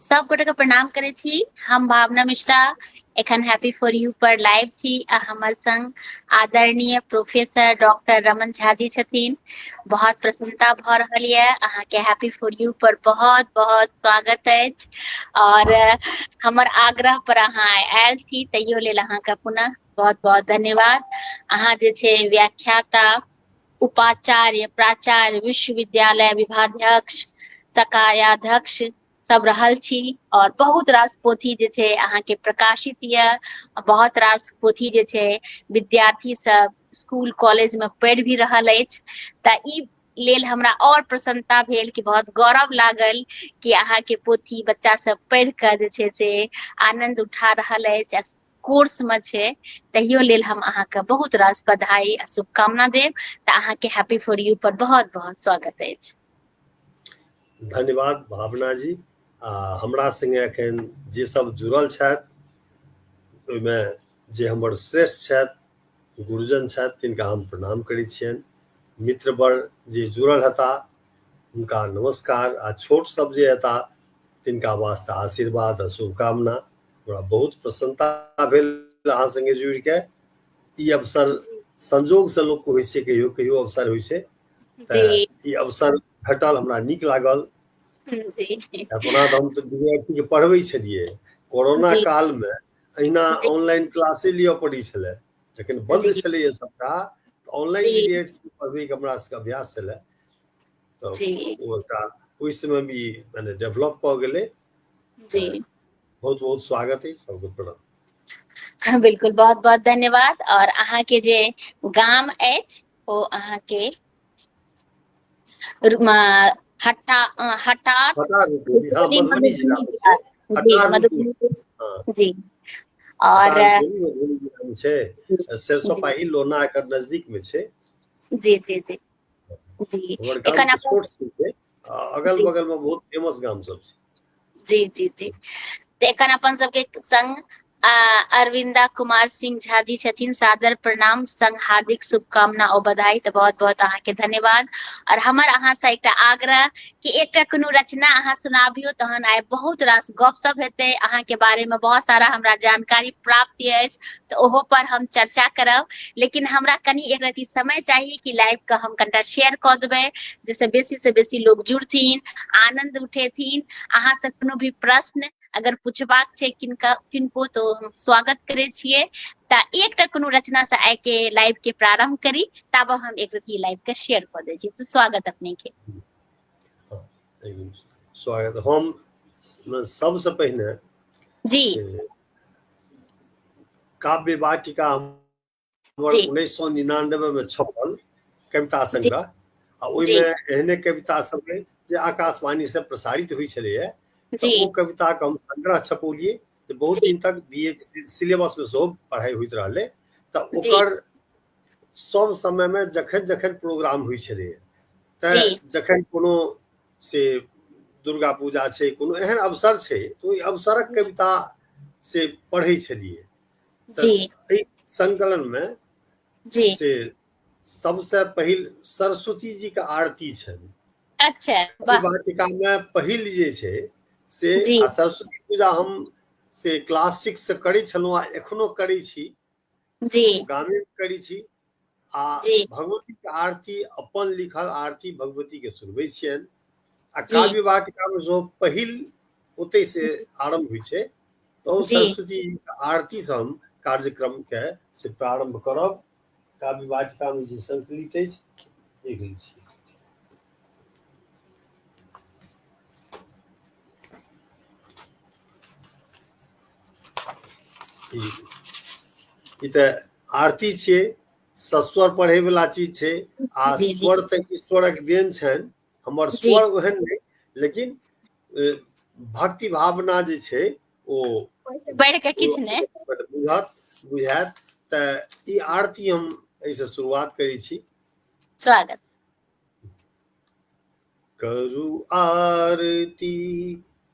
सब गोटे के प्रणाम करे छी। हम भावना मिश्रा एखन happy for U per live छी आ हमर संग आदरणीय प्रोफेसर डॉक्टर रमन झा जी छथिन। बहुत प्रसन्नता भ रहल ये। अहाँ के हैप्पी फॉर यू पर बहुत बहुत स्वागत अछि और हमर आग्रह पर अहाँ आयल छी तैयो लेल अहाँ के पुनः बहुत बहुत धन्यवाद। अहाँ जे छै व्याख्याता, उपाचार्य, प्राचार्य, विश्वविद्यालय विभाध्यक्ष, सकायाध्यक्ष सब रहल छी और बहुत रास पोथी जे छै अहाँ के प्रकाशित ये। बहुत रास पोथी जे छै विद्यार्थी सब स्कूल कॉलेज में पढ़ि भी रहल अछि। त ई लेल हमरा और प्रसन्नता भेल कि बहुत गौरव लागल कि अहाँ के पोथी बच्चा सब पढ़ि क जे छै से आनंद उठा रहल अछि, कोर्स में छै। तहियो लेल हम अहाँ के बहुत रास बधाई आ शुभकामना देब। त अहाँ के हैप्पी फॉर यू पर बहुत बहुत स्वागत अछि। धन्यवाद भावना जी। हमरा संगे एखन जे सब जुड़ल छथि ओहिमे जे हमर श्रेष्ठ छथि, गुरुजन छथि, तिनका हम प्रणाम करै छियनि। मित्रवर जे जुड़ल हेता हुनका नमस्कार। आ छोट सब जे हेता तिनका वास्ते आशीर्वाद आ शुभकामना। हमरा बहुत प्रसन्नता भेल अहाँ संगे जुड़ि के। ई अवसर संजोग से लोक होइ छै, कहियो कहियो अवसर होइ छै, तऽ ई अवसर भेटल हमरा नीक लागल। ओना तऽ हम तऽ विद्यार्थी के पढ़बै छलियै। कोरोना काल में अहिना ऑनलाइन क्लासे लिअ पड़ै छलै। जखन बंद छलैया सबटा तऽ ऑनलाइन विद्यार्थी पढ़बै के हमरा सबके अभ्यास छलै। तऽ ओहि समय भी मने डेवलप कऽ गेलै। बहुत बहुत स्वागत है सबके प्रणाम। बिल्कुल, बहुत बहुत धन्यवाद। और अहाँ के जे गाम अछि ओ अहाँ के मधुबनी जिला में छै। जी और छै सरसों पाही लोना एकर नजदीक में छै। जी जी जी जी। हमर गाम तऽ छोट छै, अगल बगल में बहुत फेमस गाम सब छै। जी जी जी। तऽ एखन अपन सबके संग अरविंदा कुमार सिंह झा जी छथिन। सादर प्रणाम संग हार्दिक शुभकामना और बधाई। तऽ बहुत बहुत अहाँ के धन्यवाद। और हमर अहाँ से एकटा आग्रह कि एकटा कोनो रचना अहाँ सुनाबियौ, तहन आइ बहुत रास गपशप हेतै। अहाँ के बारे में बहुत सारा हमरा जानकारी प्राप्त अछि तऽ ओहो पर हम चर्चा करब। लेकिन हमरा कनि एक रती समय चाही कि लाइव के हम कनिटा शेयर कऽ देबै, जैसे बेसी से बेसी लोग जुड़थिन, आनंद उठेथिन। अहाँ से कोनो भी प्रश्न अगर पूछबाक छै किनको तो हम स्वागत करे छियै। तऽ एकटा कोनो रचना से आइ के लाइव के प्रारंभ करी, तब हम एक रती लाइव के शेयर कऽ दै छी। तो स्वागत अपने के। स्वागत। हम सबसे पहिने जी से काव्य वाटिका हमर 1999 में छपल कविता संग्रह, आ ओहिमे एहने कविता सब जे आकाशवाणी से प्रसारित हुई छलैया। तऽ ओ कविता के हम संग्रह छपौलिए। बहुत दिन तक बीए सिलेबस में सेहो पढ़ाई होइत रहलै। तऽ ओकर सब समय में जखन जखन प्रोग्राम होइ छलै, तऽ जखन कोनो से दुर्गा पूजा छै, कोनो एहन अवसर छै, तऽ ओहि अवसरक कविता से पढ़ै छलियै। तऽ एहि संकलन में से सबसे पहिल सरस्वती जी के आरती छनि। अच्छा वाह। वाटिका में पहिल जे छै से आ सरस्वती पूजा हम से क्लास 6 से करै छलहुँ आ एखनो करै छी। गामे में करै छी। आ भगवती के आरती अपन लिखल आरती भगवती के सुनबै छियनि। आ काव्य वाटिका में जो पहिल ओतै से आरंभ होइ छै, तऽ सरस्वती जी के आरती से हम कार्यक्रम के से प्रारंभ करब। काव्य वाटिका में जे संकलित अछि देख लै छी। ई तऽ आरती छियै, सस्वर पढ़ै वाला चीज छै। आ स्वर तऽ ईश्वरक देन छनि। हमर स्वर ओहन नहि, लेकिन भक्ति भावना जे छै ओ बढ़ के किछु नहि बुझायत। तऽ ई आरती हम एहिसँ शुरुआत करै छी। स्वागत। करू आरती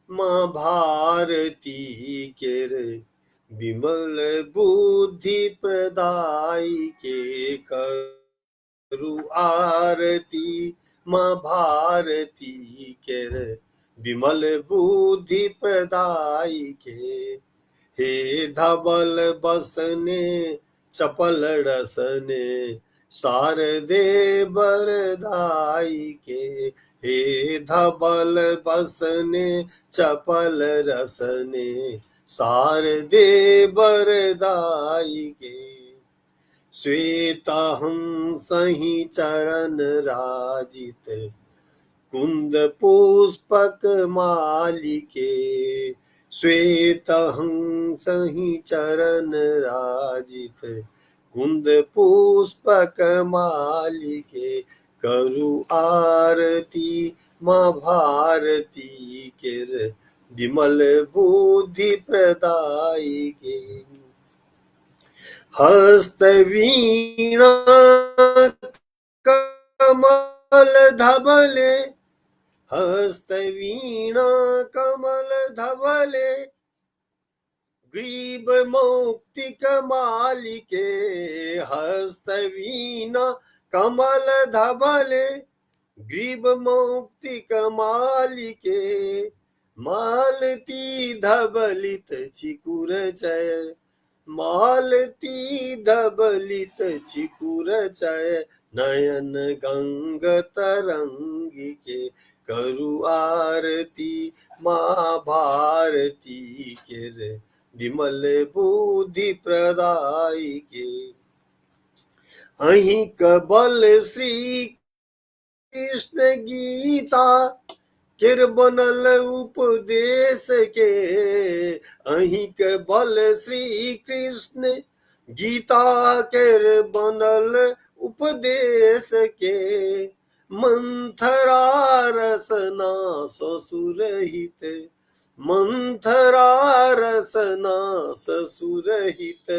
माँ भारती केर, विमल बुद्धि प्रदायी के। करू आरती माँ भारती केर, विमल बुद्धि प्रदाई के। हे धवल बसने चपल रसने शारदे बरदाई के। हे धवल बसने चपल रसने शारदे बरदाई के। श्वेतहंस ही चरण राजित कुंद पुष्पक मालिके। श्वेतहंस ही चरण राजित कुंद पुष्पक मालिके। करु आरती माँ भारती के विमल बुद्धि प्रदाई के। हस्त वीणा कमल धबले हस्त वीणा कमल धबले ग्रीव मौक्तिक मालिके। हस्त वीणा कमल धबले ग्रीव मौक्तिक मालिके। मालती धबलित चिकुर जय मालती धबलित चिकुर जय नयन गंग तरंगी के। करु आरती माँ भारती के विमल बुद्धि प्रदाई के। अहि कबल श्री कृष्ण गीता किर बनल उपदेश के। अहि के बल श्री कृष्ण गीता किर बनल उपदेश के। मंथरा रसना ससुर हित मंथरा रसना ससुर हित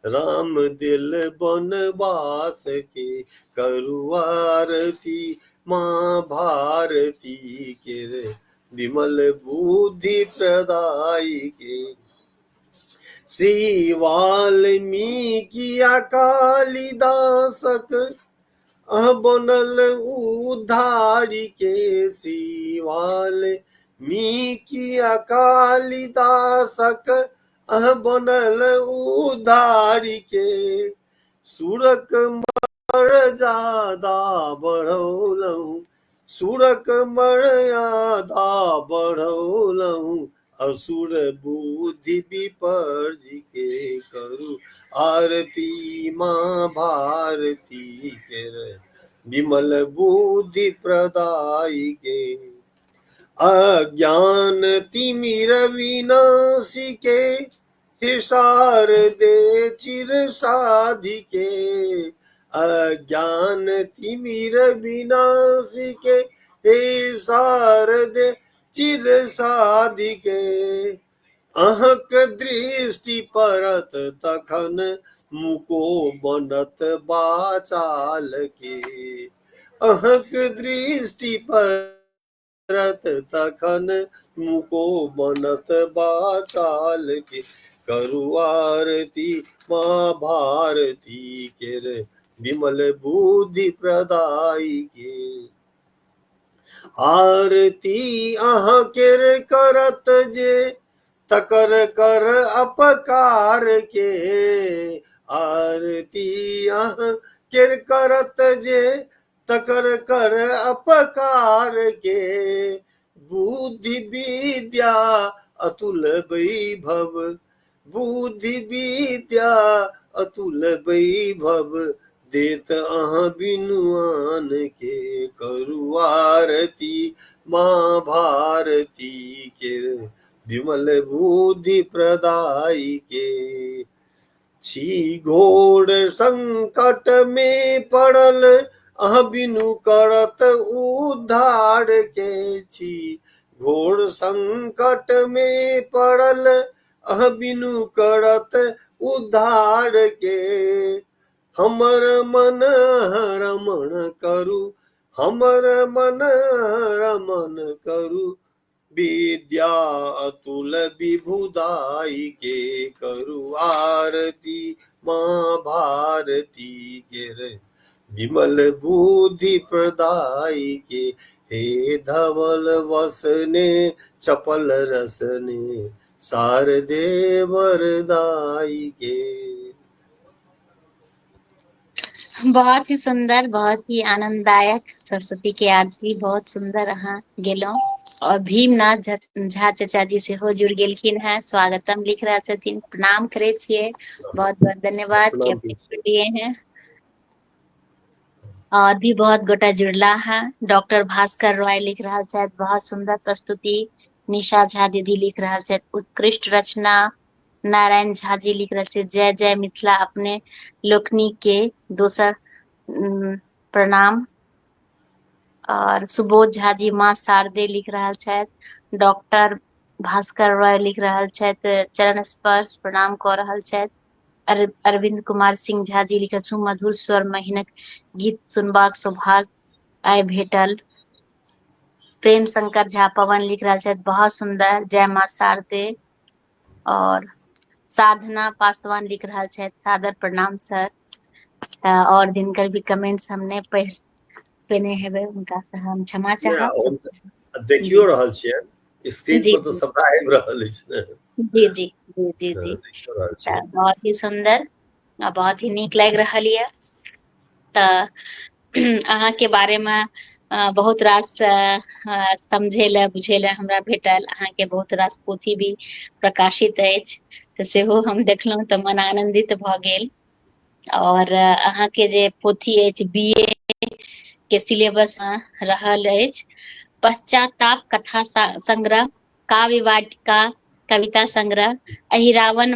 राम दिल बनवास के। करु आरती माँ भारती के विमल बुद्धि प्रदाई के। श्री वाल्मीकि कालिदासक बनल उद्धारी के। श्री वाल्मीकि कालिदासक बनल उद्धारी के। सुरक मर्यादा बढ़ौलहु सुरक मर्यादा बढ़ौलहु असुर बुद्धि विपर्जी के। करु आरती माँ भारती के विमल बुद्धि प्रदाई के। अज्ञान तिमिर विनाशी के हिसार दे चिर साधि के। अज्ञान तिमिर विनाशी के हिसार दे चिर साधि के। अहक दृष्टि परत तखन मुको बनत बाचाल के। अहक दृष्टि परत तखन मुको बनत बाचाल के। करु आरती माँ भारती के विमल बुद्धि प्रदाई के। आरती अहाँ केर करत जे तकर कर अपकार के। आरती अहाँ केर करत जे तकर कर अपकार के। बुद्धि विद्या अतुल वैभव बुद्धि विद्या अतुल वैभव देत अहाँ बिनुआन के। करु आरती माँ भारती के विमल बुद्धि प्रदाई के। छी घोर संकट में पड़ल अहाँ बिनु करत उद्धार के। छी घोर संकट में पड़ल अहाँ बिनु करत उद्धार के। हमर मन रमण करू हमर मन रमण करू विद्या अतुल विभुदाई के। करु आरती माँ भारती के विमल बुद्धि प्रदाई के। हे धवल वसने चपल रसने शारदे वरदाई गे। बहुत ही सुंदर, बहुत ही आनंददायक सरस्वती के आरती बहुत सुंदर अहाँ गेलौं। और भीमनाथ झा चाचा जी सेहो जुड़ गेलखिन हैं, स्वागतम लिख रहा छथिन, प्रणाम करे छियै, बहुत बहुत धन्यवाद कि प्रणाम अपने जुड़िए हैं। और भी बहुत गोटा जुड़ला है। डॉक्टर भास्कर रॉय लिख रहा है, बहुत सुंदर प्रस्तुति। निशा झा दीदी लिख रहा है, उत्कृष्ट रचना। नारायण झा जी लिख रहे थे, जय जय मिथिला, अपने लोकनी के दोसर प्रणाम। और सुबोध झा जी माँ शारदे लिख रहा है। डॉक्टर भास्कर रॉय लिख रहा है, चरण स्पर्श प्रणाम कर रहा है। अरविंद कुमार सिंह झा जी लिखल, सुमधुर स्वर महिनक गीत सुनबाक सौभाग्य आइ भेटल। प्रेम शंकर झा पवन लिख रहा है, बहुत सुंदर, जय माँ शारदे। और साधना पासवान लिख रहा है, सादर प्रणाम सर। और जिनकर भी कमेंट्स हमने पढ़ने हेबे उनका से हम क्षमा चाहब। देखियो रहल छियै स्क्रीन जी पर तो सबटा आबि रहल अछि ने। जी जी जी जी जी, देखियो रहल छियै। बहुत ही सुंदर आ बहुत ही नीक लागि रहल ये। तऽ अहाँ के बारे में बहुत रास समझे ले बुझे ले हमरा भेटल। अहाँ के बहुत रास पोथी भी प्रकाशित अछि, तऽ सेहो हम देखलहुँ तऽ मन आनंदित भऽ गेल। और अहाँ के जे पोथी अछि बीए के सिलेबस में रहल अछि, पश्चाताप कथा संग्रह, काव्य वाटिका कविता संग्रह, अहिरावण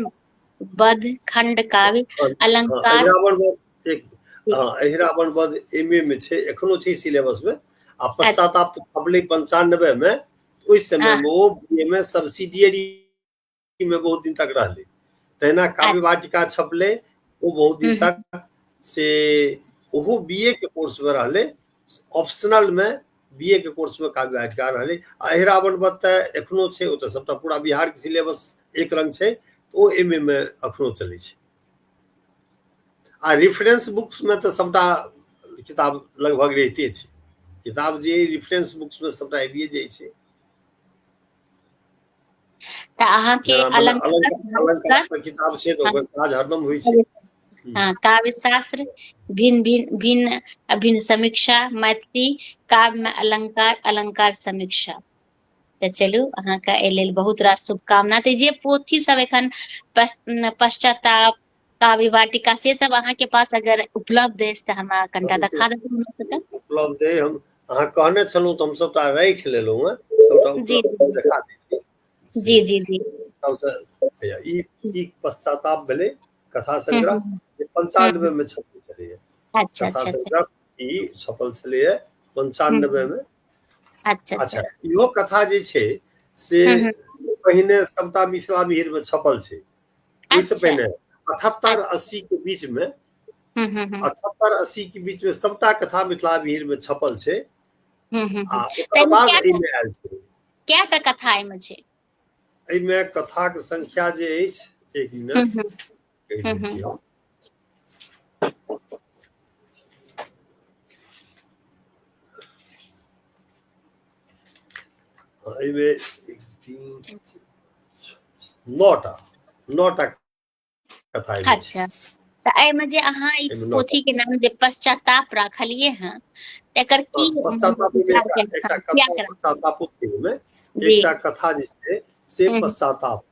वध खंड काव्य, अलंकार। अहिरावण वध एक अहिरावण वध एमए में छै, एखनो छै सिलेबस में। आ पश्चाताप तो छपलै 95 में, ओइ समय में ओ बीए में सब्सिडियरी में बहुत दिन तक रहलै। तहिना काव्य वाटिका छपलै, ओ बहुत दिन तक से ओहो बीए के कोर्स में रहलै। ऑप्शनल में बीए के कोर्स में काव्य वाटिका रहलै। अहिरावण वध तऽ एखनो छै, ओ तऽ सबटा पूरा बिहार के सिलेबस एक रंग छै, ओ एमए में अखनो चलै छै। आ रेफरेंस बुक्स में तऽ सबटा किताब लगभग रहिते छै। किताब जे रेफरेंस बुक्स में सबटा आबिए जाइ छै। तऽ अहाँ के अलंकार के किताब छै तऽ ओकर काज हरदम होइ छै। काव्य शास्त्र, भिन्न अभिन्न समीक्षा, मैथिली काव्य में अलंकार, अलंकार समीक्षा। तऽ चलू अहाँ के एहि लेल बहुत रास शुभकामना। तऽ जे पोथी सब एखन पश्चाताप, काव्य वाटिका से सब अहाँ के पास अगर उपलब्ध अछि तऽ हमरा कनिटा देखा देबै। उपलब्ध है, हम अहाँ कहने छलहुँ तऽ हम सबटा राखि लेलहुँ हैं, सबटा उपलब्ध देखा दै छी। जी जी जी, सबसे ई पश्चाताप भेलै कथा संग्रह, 95 में छपल छलैए। अच्छा कथा अच्छा अच्छा, संग्रह ई छपल छलैए 95 में। अच्छा अच्छा, अच्छा, इहो कथा जे छै से पहिने सबटा मिथिला मिहिर में छपल छै। ओहिसँ अच्छा, पहिने 78-80 के बीच में, 78-80 के बीच में सबटा कथा मिथिला मिहिर में छपल छै। आ ओकर बाद एहिमे आयल छै। कएटा कथा एहिमे छै? एहिमे कथाक संख्या जे अछि, एक मिनट कहि दै छी हम। एहिमे 9टा कथा एहिमे छै। अच्छा, तऽ एहिमे जे अहाँ ई पोथी के नाम जे पश्चाताप राखलियै हँ, एकर की पश्चाताप विचार एकटा कथा पश्चातापोक्ति में जी एकटा कथा जे छै से पश्चाताप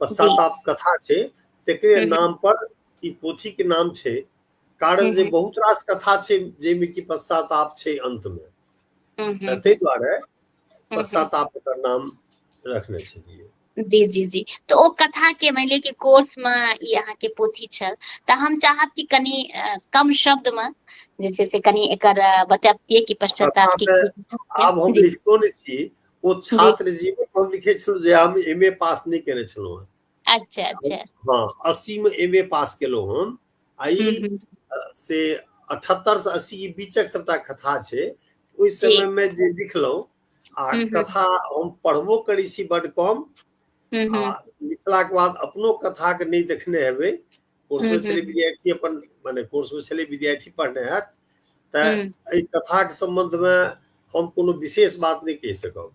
जी, कथा छै, तेकरे नाम पर ई पोथी के नाम छै। कारण जे बहुत रास कथा छै जाहिमे कि पश्चाताप छै अंत में, तऽ ताहि दुआरे पश्चाताप एकर नाम रखने छलियै। जी जी जी, तऽ ओ कथा के मानि लिअ कि कोर्स में ई अहाँ के पोथी छल, तऽ हम चाहब कि कनि कम शब्द में जे छै से कनि एकर बतबितियै कि पश्चाताप कथा के तऽ आब हम जी लिखतो नहि छी, ओ जी, छात्र जीवन हम लिखे छलहुँ जे हम एमए पास नहि केने छलहुँ हैं। अच्छा अच्छा, हाँ, 80 में एमए पास केलहुँ हम। आ ई से 78 से 80 के बीचक सबटा कथा छै। ओहि जी, समय में जे लिखलहुँ, आ कथा हम पढ़बो करै छी बड्ड कम। आ लिखलाक बाद अपनो कथा के नहि देखने हेबै, कोर्स में छलै विद्यार्थी अपन, माने कोर्स में छलै विद्यार्थी पढ़ने हैत, तऽ एहि कथा के संबंध में हम कोनो विशेष बात नहीं कह सकब।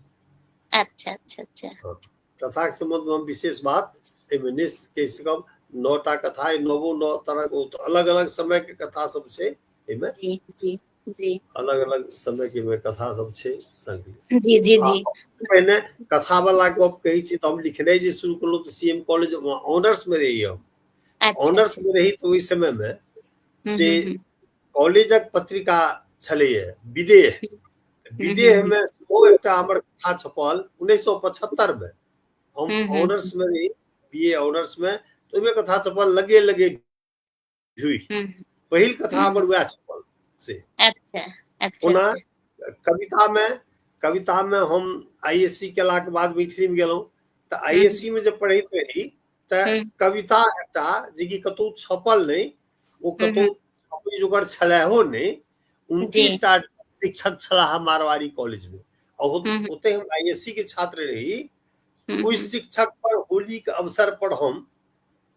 अच्छा अच्छा अच्छा। हाँ, कथा के संबंध में हम विशेष बात एमे नहीं कह सकब। 9टा कथा, 9 तरह के अलग अलग समय के कथा सब छे एमे, जी जी जी अलग अलग समय के में कथा सब छे संग। जी जी आ जी। पहिने कथा वाला गप कही छी तो हम लिखनाइ जे शुरू करलहुँ तो सीएम कॉलेज ऑनर्स में रही हम। अच्छा ऑनर्स अच्छा। में रही तो ओहि समय में से हम्म। कॉलेजक पत्रिका छलैये विदेह। विदेह हम्म। में सेहो एकटा हमर कथा छपल 1975 में। हम हम्म। ऑनर्स में रही, बीए ऑनर्स में, तो ओहिमे कथा छपल लगे लगे ढुई। हम्म। पहिल कथा हमर हम्म। वएह छपल से। अच्छा अच्छा ओना अच्छा। कविता में हम आईएससी केला के बाद मैथिली में गेलहुँ तो हम्म आईएससी में जब पढ़ैत रही तो हम्म। कविता एकटा जे कि कतहु छपल नहीं, वो कतहु हम्म। छपै जोगर छलैहो नहीं। जी। 29टा शिक्षक छलाह मारवाड़ी कॉलेज में, और हम्म ओते हम आईएससी के छात्र रही। ओहि हम्म। शिक्षक पर होली के अवसर पर हम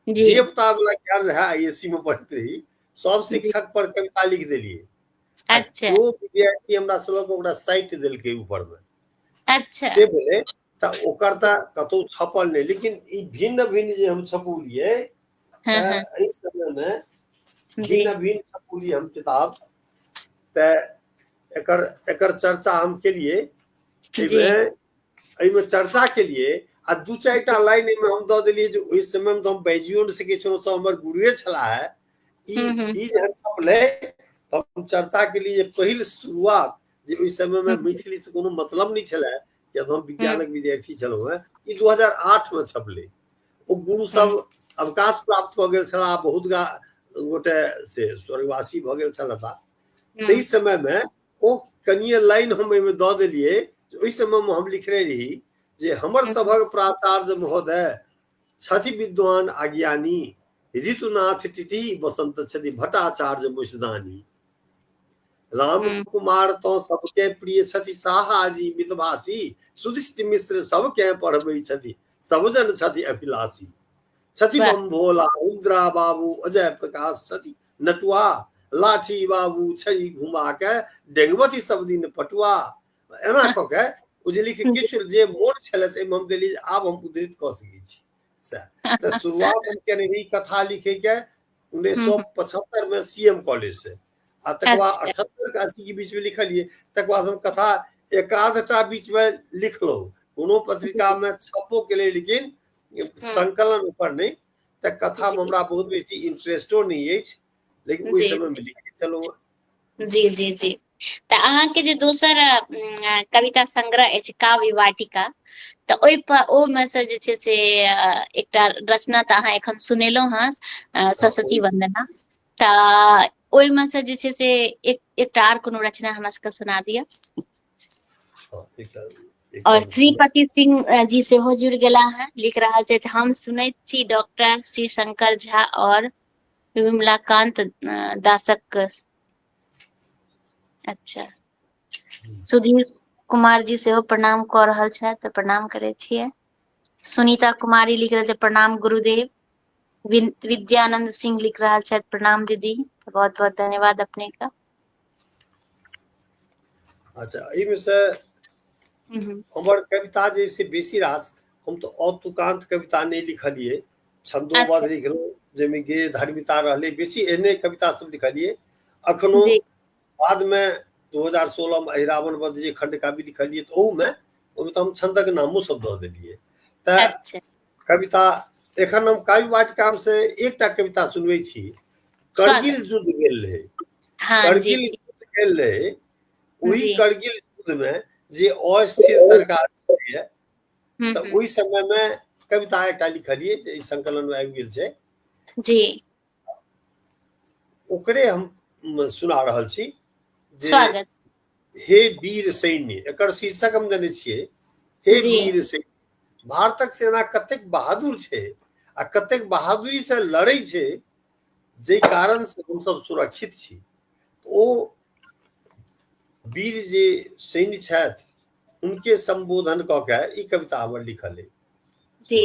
जी जे पता वाला ज्ञान रहे आईएससी में पढ़ते रही, सब जी। शिक्षक पर कविता लिख देलिए। आ अच्छा केओ विद्यार्थी हमरा सबक ओकरा साइट देलकै ऊपर में अच्छा। से भेलै त ओकर त कतहु छपल नहीं। लेकिन ई भिन्न भिन्न जे हम छपौलिए हाँ त हाँ। एहि समय में जी भिन्न भिन्न छपौलिए हम किताब। त एकर एकर चर्चा हम केलिए जी एहिमे चर्चा केलिए। आ दू चारिटा लाइन में हम दऽ देलिए जे ओहि समय में तो हम बाजियो नहीं सकै छलहुँ, सब हमर गुरुए छलाह। हम्म। ई जे छपलै तो हम चर्चा के लिए पहिल शुरुआत जे ओहि समय में हम्म मैथिली से कोनो मतलब नहीं छलै, जब हम हम्म विज्ञानक विद्यार्थी छलहुँ हैं। ई 2008 में छपलै। ओ गुरु सब अवकाश प्राप्त भऽ गेल छलाह, बहुत गोटे से स्वर्गवासी भऽ गेल छलथि। ताहि समय में ओ कनिए लाइन हम एहिमे दऽ देलिए। ओहि समय में हम लिखने रही जे हमर सभक प्राचार्य महोदय छथि विद्वान अज्ञानी, ऋतुनाथ टिटी बसंत छथि भट्टाचार्य मुसदानी। राम कुमार तो सबके प्रिय छथि साहाजी मितभाषी, सुदिष्ट मिश्र सबके पढ़बै छथि सबजन छथि अभिलाषी। छथि वाह। बम भोला रुद्रा बाबू अजय प्रकाश छथि नटुआ, लाठी बाबू छई घुमा के डेंगबती सब दिन पटुआ। एना कऽ के ओ जे लिख किछु जे मोन छलै से हम देली आब हम उद्धृत कऽ सकै छी सएह। तऽ शुरुआत हम केने रही कथा लिखे के 1975 में सीएम कॉलेज से। आ तकर बाद अच्छा 78 के 80 के बीच में लिखलिए। तकर बाद हम कथा एकाधटा बीच में लिखलहुँ, कोनो पत्रिका में छपबो केलै, लेकिन संकलन ऊपर नहीं। तऽ कथा में जी हमरा बहुत बेसी इंटरेस्टो नहीं अछि, लेकिन ओहि जी समय में लिखै छलहुँ। जी जी जी। तऽ अहाँके जे दोसर कविता संग्रह अछि काव्य वाटिका, तऽ ओहि पर ओहिमे से जे छै से एकटा रचना तऽ अहाँ एखन सुनेलहुँ हँ, हाँ, सरस्वती वंदना। तऽ ओहिमे से जे छै से एकटा आर कोनो रचना हमरा सबके सुना दिअ। हाँ, और एकटा श्रीपति सिंह जी सेहो जुड़ गेला हैं, लिख रहल छै हम सुनैत छी डॉक्टर श्री शंकर झा और विमलाकांत दासक। अच्छा। सुधीर कुमार जी सेहो प्रणाम कऽ रहल छथि, तऽ प्रणाम करै छियै। सुनीता कुमारी लिख रहल छै प्रणाम गुरुदेव। विद्यानंद सिंह लिख रहल छथि प्रणाम दीदी, बहुत बहुत धन्यवाद अपने का। अच्छा, एहिमे से हमर कविता जे से बेसी रास हम तो अतुकांत कविता नहीं लिखलिए। छंदोबद्ध अच्छा लिखलहुँ जाहिमे गे धर्मिता रहलै, बेसी एहने कविता सब लिखलिए। अखनो जी। बाद में 2016 में अहिरावण वध जे खंड काव्य लिखलिए तो ओहिमे तो हम छंदक नामो सब दऽ देलिए। तऽ अच्छा कविता एखन हम काव्य वाटिका से एकटा कविता सुनबै छी। स्वागत। करगिल युद्ध भेल रहै, हाँ जी करगिल जी युद्ध भेल रहै। ओहि जी। करगिल युद्ध में जे अस्थिर सरकार छलैए, तऽ ओहि समय में कविता एकटा लिखलिए जे ई संकलन में आबि गेल छै। जी। ओकरे हम सुना रहल छी जे स्वागत। हे वीर सैन्य, एकर शीर्षक हम देने छियै हे जी वीर सैन्य। भारतक सेना कतेक बहादुर छै आ कतेक बहादुरी से लड़ै छै, जे कारण से हम सब सुरक्षित छी। ओ वीर जे सैन्य छथि उनके संबोधन कऽ के ई कविता हमर लिखल है। जी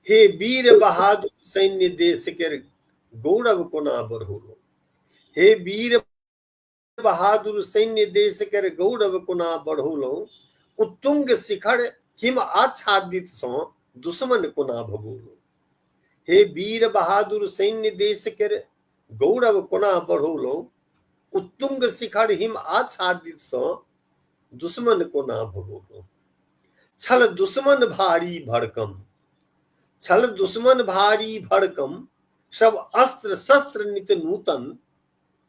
हे वीर बहादुर सैन्य देश के गौरव कोना बढ़ौलो। हे वीर बहादुर सैन्य देश कर गौरव कोना बढ़ौलहुँ, उत्तुंग शिखर हिम आच्छादित सँ दुश्मन कोना भगौलहुँ। हे वीर बहादुर सैन्य देश कर गौरव कोना बढ़ौलहुँ, उत्तुंग शिखर हिम आच्छादित सँ दुश्मन कोना भगौलहुँ। छल दुश्मन भारी भड़कम, छल दुश्मन भारी भड़कम, सब अस्त्र शस्त्र नित नूतन,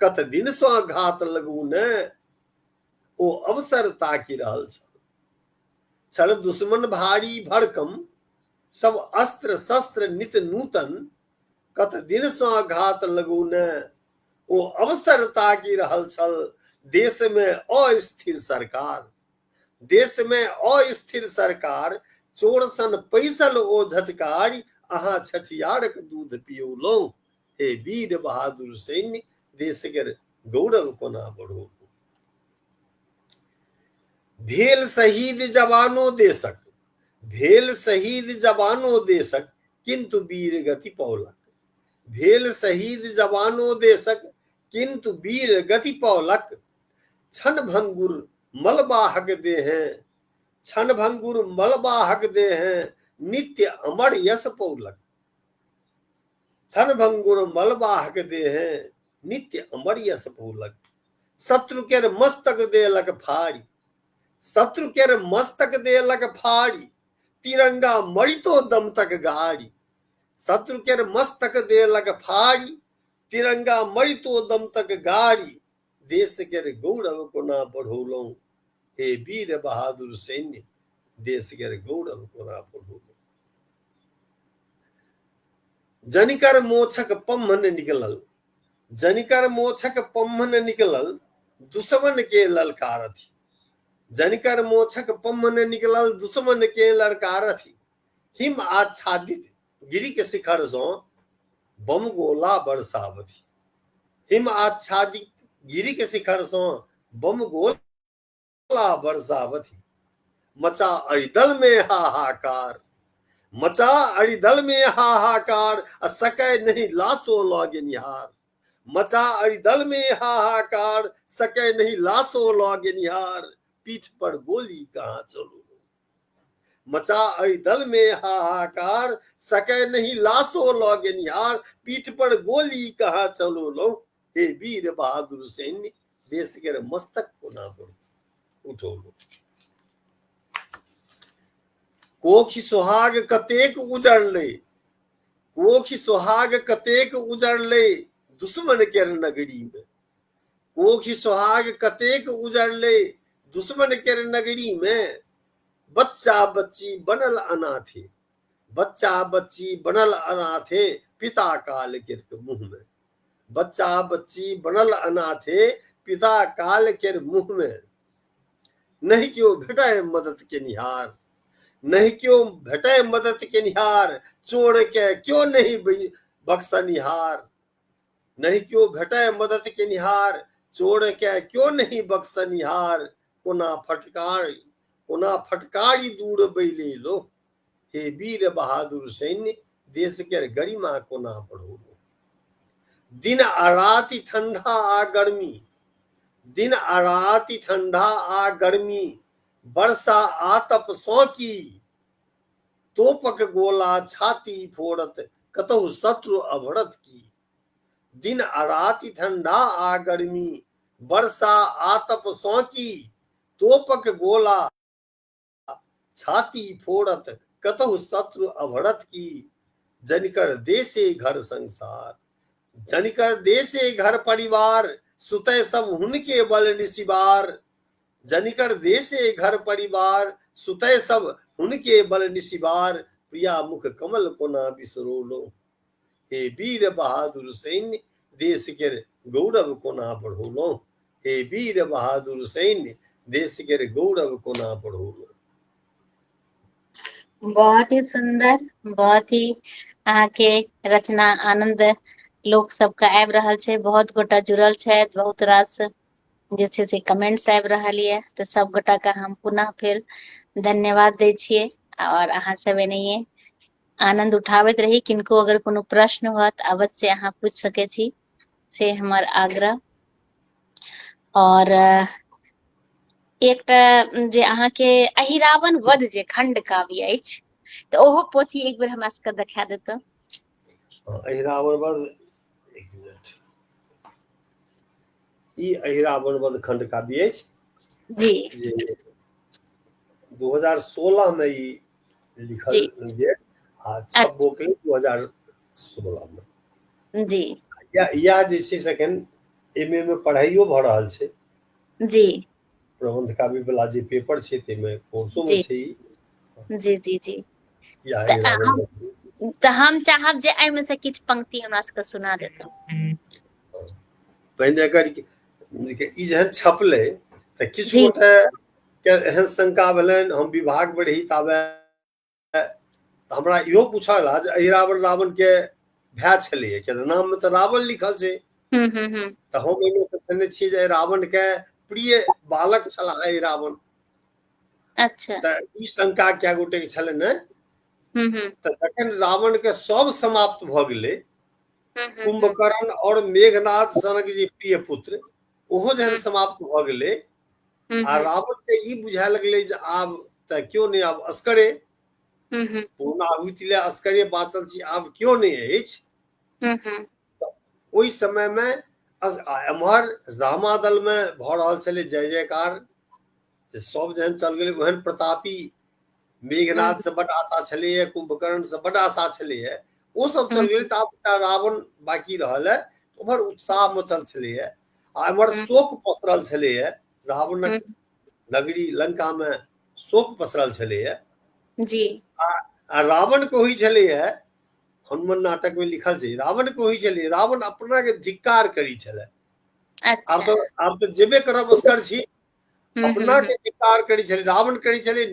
कत दिन सँ घात लगू ने ओ अवसर ताकि रहल छल। छल दुश्मन भारी भड़कम, सब अस्त्र शस्त्र नित नूतन, कत दिन सँ घात लगू ने ओ अवसर ताकि रहल छल। देश में अस्थिर सरकार, देश में अस्थिर सरकार, चोर सन पैसल ओ झटकारी, अहाँ छठियारक दूध पियौलहुँ। हे वीर बहादुर सैन्य देश कर गौरव कोना बढ़ौलहुँ। भेल शहीद जवानो देशक, भेल शहीद जवानो देशक, किंतु वीर गति पौलक। भेल शहीद जवानो देशक, किंतु वीर गति पौलक। क्षण भंगुर मलबाहक देहें, क्षण भंगुर मलबाहक देहें, नित्य अमर यश पौलक। क्षण भंगुर मलबाहक देहें, नित्य अमर यश पौलक। शत्रु केर मस्तक देलक फाड़ी, शत्रु केर मस्तक देलक फाड़ी, तिरंगा मरितो दम तक गाड़ी। शत्रु केर मस्तक देलक फाड़ी, तिरंगा मरितो दम तक गाड़ी। देश केर गौरव कोना बढ़ौलहुँ, हे वीर बहादुर सैन्य देश केर गौरव कोना बढ़ौलहुँ। जनिकर मोछक पम्हन निकलल, जनिकर मोछक पम्हन निकलल, दुश्मन के ललकारथि। जनिकर मोछक पम्हन निकलल, दुश्मन के ललकारथि। हिम आच्छादित गिरि के शिखर सँ बम गोला बरसावथि। हिम आच्छादित गिरि के शिखर सँ बम गोला बरसावथि। मचा अरिदल में हाहाकार, मचा अरिदल में हाहाकार, सकै नहीं लाशो लौगे निहार। मचा अरिदल में हाहाकार, सकै नहीं लाशो लौगे निहार। पीठ पर गोली कहाँ चलो, मचा अरिदल में हाहाकार, सकै नहीं लाशो लौगे निहार। पीठ पर गोली कहाँ चलो लो, हे वीर बहादुर सैन्य देश केर मस्तक कोना उठौलहुँ। कोखि सोहाग कतेक उजड़लै, कोखि सोहाग कतेक उजड़लै, दुश्मन केर नगरी में। कोखि सोहाग कतेक उजड़लै, दुश्मन केर नगरी में। बच्चा बच्ची बनल अनाथे, बच्चा बच्ची बनल अनाथे, पिता काल केर मुँह में। बच्चा बच्ची बनल अनाथे, पिता काल केर मुँह में। नहीं क्यों भेटै मदद के निहार, नहीं क्यों भेटै मदद के निहार, चोर के क्यों नहीं बख्शनिहार। नहीं क्यों भेटै मदद के निहार, चोर के क्यों नहीं बख्शनिहार। कोना फटकारी, कोना फटकारी दूर बैले लो, हे वीर बहादुर सैन्य देश केर गरिमा कोना बढ़ौलहुँ। दिन आ राति ठंडा आ गर्मी, दिन आ राति ठंडा आ गर्मी, वर्षा आतप सँ की। तोपक गोला छाती फोड़त, कतहु शत्रु अभड़त की। दिन आ राति ठंडा आ गर्मी, वर्षा आतप सँ की। तोपक गोला छाती फोड़त, कतहु शत्रु अभड़त की। जनिकर देशे घर संसार, जनिकर देशे घर परिवार, सुतै सब हुनके बल निसिबार। जनिकर देशे घर परिवार, सुतै सब हुनके बल निसिबार। प्रिया मुख कमल कोना बिसरोलो, हे वीर बहादुर सैन्य देश केर गौरव कोना बढ़ौलहुँ। हे वीर बहादुर सैन्य देश केर गौरव कोना बढ़ौलहुँ। बहुत ही सुंदर, बहुत ही अहाँ के रचना आनंद लोक सबके आबि रहल छै। बहुत गोटा जुड़ल छथि, बहुत रास जे छै से कमेंट्स आबि रहल ये, तऽ सब गोटा के हम पुनः फेर धन्यवाद दै छियै। और अहाँ सब एनहिये आनंद उठाबैत रही। किनको अगर कोनो प्रश्न हुआ तऽ अवश्य अहाँ पूछि सकै छी, से हमर आग्रह। और एकटा जे अहाँके अहिरावण वध जे खंड काव्य अछि तऽ ओहो पोथी एक बेर हमरा सबके देखा देतौ। अहिरावण वध, एक मिनट, ई अहिरावण वध खंड काव्य अछि जी जे 2016 में ई लिखल जी गेल आ छपबो के 2016 में। जी या जे छै से एखन एमए में पढ़ाइयो भऽ रहल छै। जी प्रबंध काव्य वाला जे पेपर छै ताहिमे कोर्सो में जी छै ई। जी जी जी या तऽ अहिरावण हम वध। तऽ हम चाहब जे एहिमे से किछु पंक्ति हमरा सबके सुना देतौ। पहिने एकर ई जहन छपलै तऽ किछु जी गोटे के एहन शंका भेलनि, हम विभाग में रही ताबे हमरा इहो पूछल जे अहिरावण रावण के भाय छलैये, किया तऽ नाम में तऽ रावण लिखल छै। हम्म। तऽ हम एहिमे कहने छियै जे रावण के प्रिय बालक छलाह अहिरावण। अच्छा। तऽ ई शंका कए गोटे के छलनि। हम्म। तऽ जखन रावण के सब समाप्त भऽ गेलै, हम्म। कुंभकर्ण और मेघनाद सनक जे प्रिय पुत्र ओहो जहन हम्म समाप्त भऽ गेलै आ हम्म रावण के ई बुझाए लगलै जे आब तऽ केओ नहि, आब असगरे हम्म पूर्णाहुति लए असगरे बाँचल छी, आब केओ नहि अछि। हम्म ओहि समय में एम्हर रामादल में भऽ रहल छलै जय जयकार, जे सब जहन चल गेलै ओहन प्रतापी मेघनाद से बड आशा छलैये, कुंभकर्ण से बड आशा छलैये, ओ सब चल गेलै तऽ आब रावण बाकी रहल है। उम्हर उत्साह मचल छलैये आ एम्हर शोक पसरल छलैये, रावणक नगरी लंका में शोक पसरल छलैये। जी आ रावण के होइ छलैये, हनुमान नाटक में लिखल छै, रावण के होइ छलै, रावण अपना के धिक्कार करै छलै। अच्छा। आब तऽ जेबे करब असगर छी, अपना के धिक्कार करै छलै। रावण करै छलै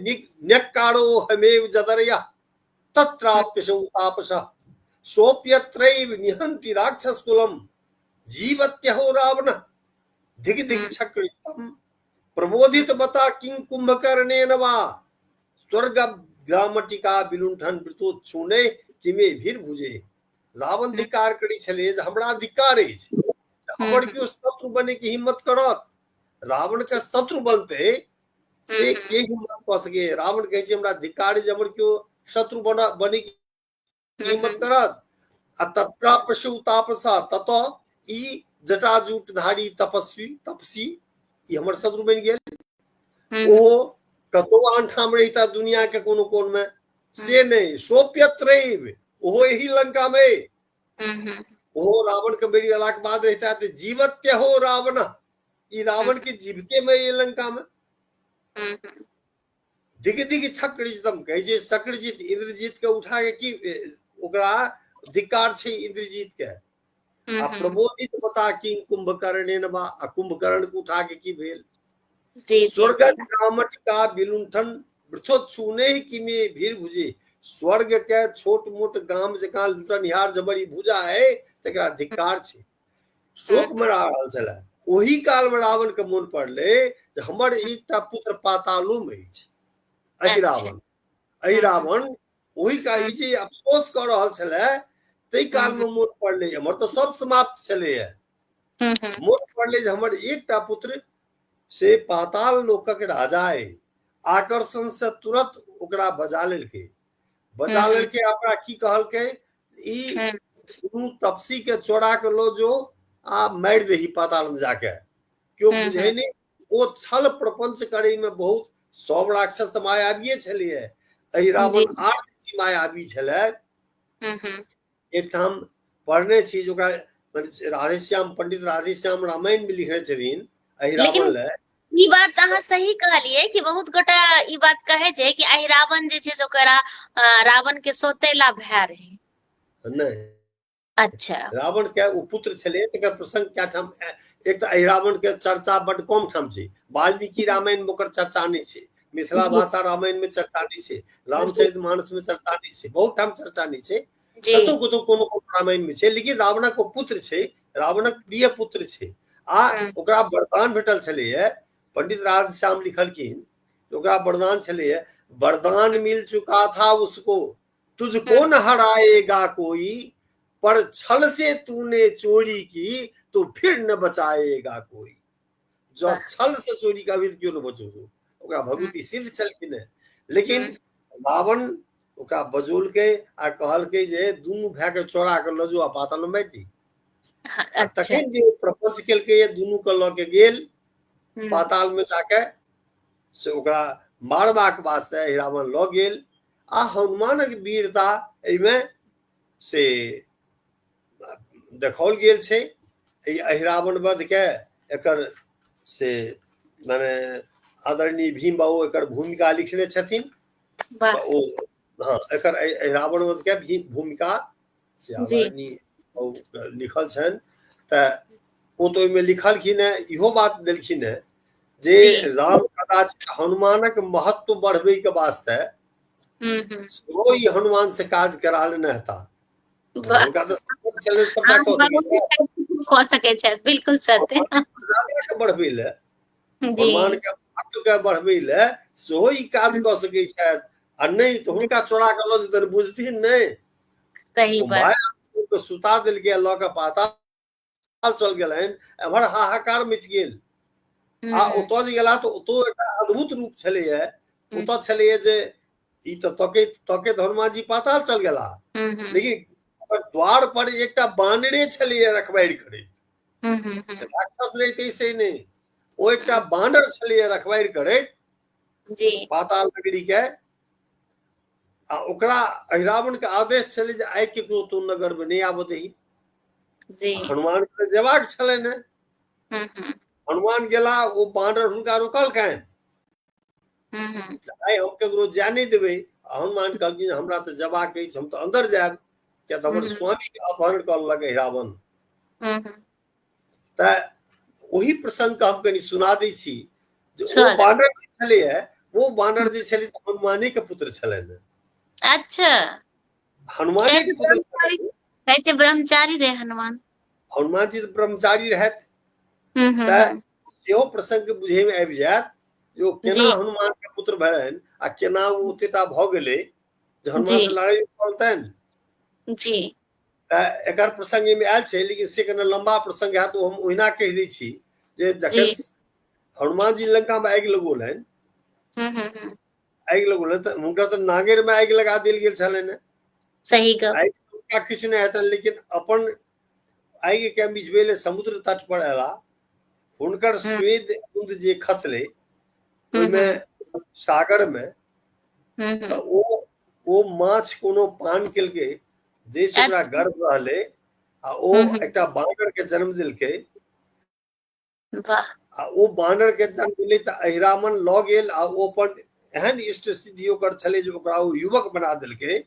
न्यक्कारो हमेव जदर्या तत्राप्यसौ तापसः सोऽप्यत्रैव निहन्ति राक्षसकुलम् जीवत्यहो रावणः धिक धिक चक्रितम् प्रबोधित बता किं कुंभकर्णेन वा स्वर्गग्रामटिका विलुण्ठन वृतोच्छूने किमे भीर्भुजे। रावण धिक्कार करै छलै जे हमरा धिक्कार अछि, हमर केओ शत्रु बने के हिम्मत करत, रावण के शत्रु बनतै से के हिम्मत कऽ सकैये। रावण कहै छै हमरा धिक्कार अछि, हमर केओ शत्रु बने के हिम्मत करत। आ तत्राप्यसौ तापसः, ततः ई जटाजूटधारी तपसी ई हमर शत्रु बनि गेल। ओहो कतौ आनठाम रहिता दुनिया के कोनो कोन में, से नहीं, सोऽप्यत्रैव, ओहो एही लंका में, ओहो रावण के बेरी अयलाक बाद रहिता तऽ जीवत्यहो रावणः, ई रावण के जीवते में ये लंका में। दिग दिग चक्रजितम कहै छै, चक्रजित इंद्रजीत के उठा के की ओकरा धिक्कार छै इंद्रजीत के। आ प्रबोधित बता कि कुंभकर्णेन वा, आ कुंभकर्ण के उठा के की भेल। जी जी जी स्वर्गग्रामटिका विलुण्ठन वृथोच्छूने किमे भीर्भुजे। स्वर्ग के छोट मोट गाम जकाँ लुटनिहार जबर ई भुजा है तकरा धिक्कार छै, शोक मना रहल छलै। ओही काल में रावण के मोन पड़लै जे हमर एकटा पुत्र पातालो में अछि, अच्छा। अहिरावण। अहिरावण ओही काल ई जे अफसोस कऽ रहल छलै, ताहि काल में मोन पड़लै, हमर तऽ सब समाप्त छलैये, मोन पड़लै जे हमर एकटा पुत्र से पाताल लोकक राजा अइ। आकर्षण से तुरंत ओकरा बजा लेलकै, बजा लेलकै, ओकरा की कहलकै, ई दुनू तपसी के चोरा के लो जो आ मारि दही पाताल में जाके, केओ बुझै नहि। ओ छल प्रपंच करै में बहुत, सब राक्षस तऽ मायाविये छलैये, अहिरावण आर बेसी मायावी छलै। एकठाम पढ़ने छी जे ओकरा राधेश्याम, पंडित राधेश्याम रामायण में लिखने छथिन लेकिन अहिरावण लए। ई बात अहाँ सही कहलियै कि बहुत गोटा ई बात कहै छै कि अहिरावण जे छै से ओकरा रावण के सौतेला भाय रहे। नहीं, अच्छा। रावण के ओ पुत्र छलै, तकर प्रसंग कए ठाम, एक तऽ अहिरावण के चर्चा बड कम ठाम छै, वाल्मीकि रामायण में ओकर चर्चा नहीं छै, मिथिला जी भाषा रामायण में चर्चा नहीं छै, जी रामचरित मानस में चर्चा नहीं छै, बहुत ठाम चर्चा नहीं छै। जी कतौ कतौ कोनो कोनो रामायण में छै, लेकिन रावणक ओ पुत्र छै, रावणक प्रिय पुत्र छै। आ ओकरा वरदान भेटल छलैये, पंडित राधेश्याम लिखलखिन, ओकरा वरदान छलैये, वरदान मिल चुका था उसको तुझको न हराएगा कोई, पर छल से तूने चोरी की तो फिर न बचाएगा कोई। जो छल से चोरी का विध क्यों न बचो ओकरा भगवती सिद्ध छलखिन है। लेकिन रावण ओकरा बजोल के आ कहल के जे दुनू भाई के चोरा के लजो आ पाताल में मारि दी। तखन जे प्रपंच केलकै ये दुनू के ल के गेल पाताल में जाके से ओकरा मारबाक वास्ते रावण ल गेल आ हनुमानक वीरता एहिमे से देखाओल गेल छै। अहिरावण वध के एकर से माने आदरणीय भीम बाबू एकर भूमिका लिखने छथिन। ओ हाँ एकर अहिरावण वध के भूमिका से आदरणीय लिखल छनि। तऽ ओ तो ओहिमे लिखलखिन है इहो बात देलखिन है जे राम कदाच हनुमानक महत्व बढ़बै के वास्ते सेहो ई हनुमान से काज करा लेने हेता। हुनका तऽ सपोर्ट चलै सबटा कऽ सकै छै बिल्कुल सत्य के बढ़बै ले हनुमान के महत्व के बढ़बै ले सेहो ई काज कऽ सकै छथि। आ नहि तऽ हुनका चोरा के लऽ जेतनि बुझथिन नहि। सही बात सुता देल गेल लऽ के पाताल चल गेलनि एम्हर हाहाकार मचि गेल। आ ओतऽ जे गेला तऽ ओतऽ एकटा अद्भुत रूप छलैया। ओतऽ छलैया जे ई तऽ तके हनुमान जी पाताल चल गेला लेकिन द्वार पर एकटा बानरे छलैया रखवारि करैत। राक्षस रहितै से नहि ओ एकटा बानर छलैया रखवारि करैत पाताल नगरी के। आ ओकरा अहिरावण के आदेश छलै जे आइ केकरो तो नगर में नहि आबऽ दही। हनुमान के जेबाक छलनि ने। हनुमान गेला ओ बानर हुनका रोकलकनि आइ हम केकरो जाय नहि देबै। हनुमान कहलखिन हमरा तऽ जेबाक अछि हम तऽ अन्दर जायब किया तऽ हमर स्वामी के अपहरण करलक रावण। तऽ ओही प्रसंग के हम कनि सुना दै छी जे ओ बानर जे छलैया वो बानर जे छलै हनुमाने के पुत्र छलनि। अच्छा हनुमाने के पुत्र ब्रह्मचारी रहे हनुमान। हनुमान जी तऽ ब्रह्मचारी रहथि। तऽ सेहो प्रसंग बुझे में आबि जायत जे ओ केना हनुमान के पुत्र भेलनि आ केना ओ ओतेटा भऽ गेलै जे हनुमान से लड़ाई कहलतनि जी। एकर प्रसंग में आयल छै लेकिन से कने लंबा प्रसंग है तो हम ओहिना कहि दै छी जे जखन हनुमान जी लंका में आगि लगौलनि आगि लगौलनि तऽ हुनकर तऽ नागेर में आगि लगा देल गेल छलनि। सही गप किछु नहि हेतनि लेकिन अपन आगि के मिझबै ले समुद्र तट पर एला। हुनकर स्वेद कुंद जे खसले ओहिमे सागर में तऽ ओ माछ कोनो पान केलकै जैसे ओकरा गर्भ रहलै आ ओ एकटा बानर के जन्म देलकै। आ ओ बानर के जन्म देलै तऽ अहिरावण लऽ गेल आ ओ अपन एहन इष्ट सिद्धि ओकर छलै जे ओकरा ओ युवक बना देलकै।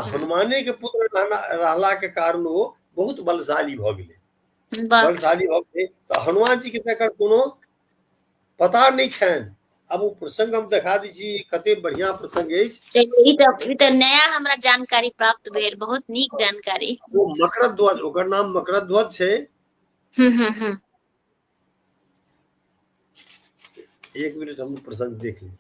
हनुमाने के पुत्र रहला के कारण ओ बहुत बलशाली भऽ गेलै। बलशाली भऽ गेलै तऽ हनुमान जी के एकर कोनो पता नहि छनि। अब ओ प्रसंग हम देखा दै छी कते बढ़िया प्रसंग अछि। ई तऽ नया हमरा जानकारी प्राप्त भेल बहुत नीक जानकारी। वो मकरध्वज ओकर नाम मकरध्वज छै। एक मिनट हम प्रसंग देख ली।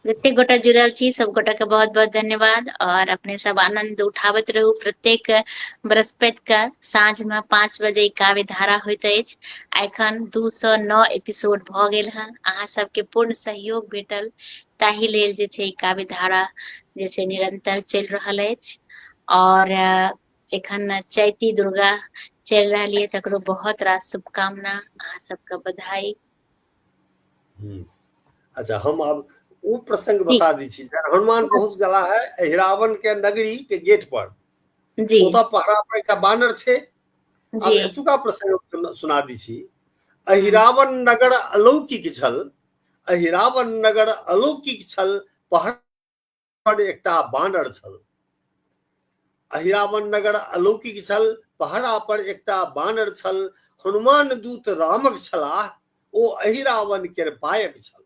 जते गोटा जुड़ल छी सब गोटा के बहुत बहुत धन्यवाद और अपने सब आनंद उठाबैत रहू। प्रत्येक बृहस्पति के साँझ में 5 बजे काव्य धारा होइत अछि। एखन 209 एपिसोड भऽ गेल हँ। अहाँ सबके पूर्ण सहयोग भेटल ताहि लेल जे छै काव्य धारा जे छै निरंतर चलि रहल अछि। और एखन चैती दुर्गा चलि रहल है तकरो बहुत रास शुभकामना अहाँ सबके बधाई। अच्छा हम अब वो प्रसंग बता दी छी। हनुमान पहुंच गला है अहिरावण के नगरी के गेट पर। ओतऽ पहरा पर एकटा बानर छै। अब एतुका प्रसंग सुना दी छी। अहिरावण नगर अलौकिक छल। अहिरावण नगर अलौकिक छल पहाड़ पर एकटा बानर छल। अहिरावण नगर अलौकिक छल पहाड़ा पर एकटा बानर छल। हनुमान दूत रामक छलाह ओ अहिरावण के पायक छल।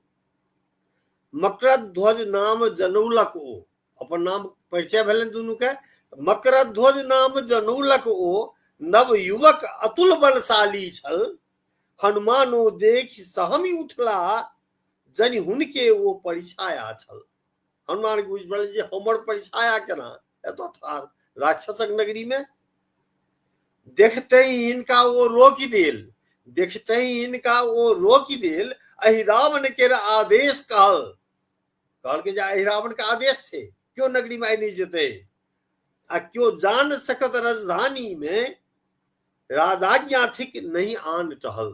मकरध्वज नाम जनौलक ओ, अपन नाम परिचय भेलन दुनू के। मकरध्वज नाम जनौलक ओ, नव युवक अतुल बलशाली छल, हनुमानो देख सहमी उठला, जनि हुनके ओ परिछाया छल। हनुमान के बुझ पड़ल जे हमर परिछाया केना एतो ठार राक्षसक नगरी में। देखते ही इनका वो रोकी देल, देखते ही इनका वो रोकी देल, अहि रावण के आदेश कहल के जा, अहि रावण का आदेश छे क्यों नगरी में नहीं जेते, आ क्यों जान सकत राजधानी में राजाज्ञा थिक नहीं आन टहल।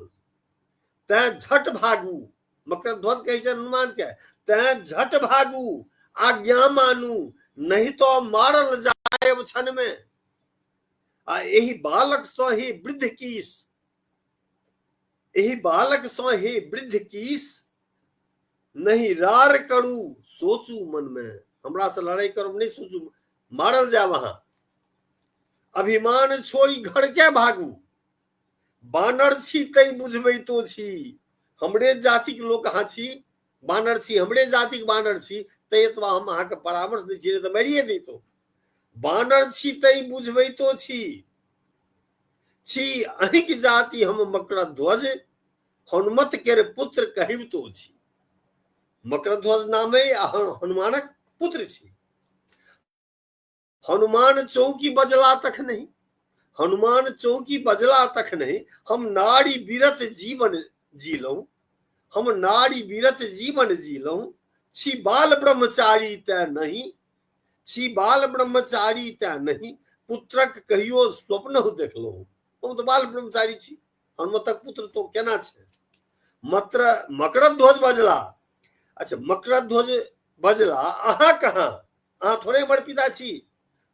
तै झट भागू, मकरध्वज कहे छै हनुमान के, तै झट भागू आज्ञा मानू, नहीं तो मारल जाए क्षण में। आ एही बालक सो ही वृद्ध कीस, एही बालक सो ही वृद्ध कीस, नहीं रार करू सोचू मन में। हमरा से लड़ाई करू नहीं सोचू, मारल जाए वहां। अभिमान छोड़ी घर के भागू, बानर छी तई बुझबै तो छी, हमरे जाति के लोग अहाँ छी, बानर छी, हमरे जाति के बानर छी, तै एतबा हम अहाँ के परामर्श दै छी, तो मारिए दैतो। बानर छी तई बुझबै तो छी अहिक जाति हम मकरध्वज, हनुमत केर पुत्र कहिबतो छी। मकरध्वज नामे हनुमानक पुत्र छी। हनुमान चौकी बजला तक नहीं, हनुमान चौकी बजला तक नहीं, हम नारी बीरत जीवन जीलऊ, हम नारी बीरत जीवन जीलऊ, छी बाल ब्रह्मचारी तै नहीं, छी बाल ब्रह्मचारी तै नहीं, पुत्रक कहियो स्वप्न देखलऊ। हम तो बाल ब्रह्मचारी छी, हनुमतक पुत्र तो केना छै। मकरध्वज बजला, अच्छा मकरध्वज बजला, अहाँ कहाँ, अहाँ थोड़े हमर पिता छी।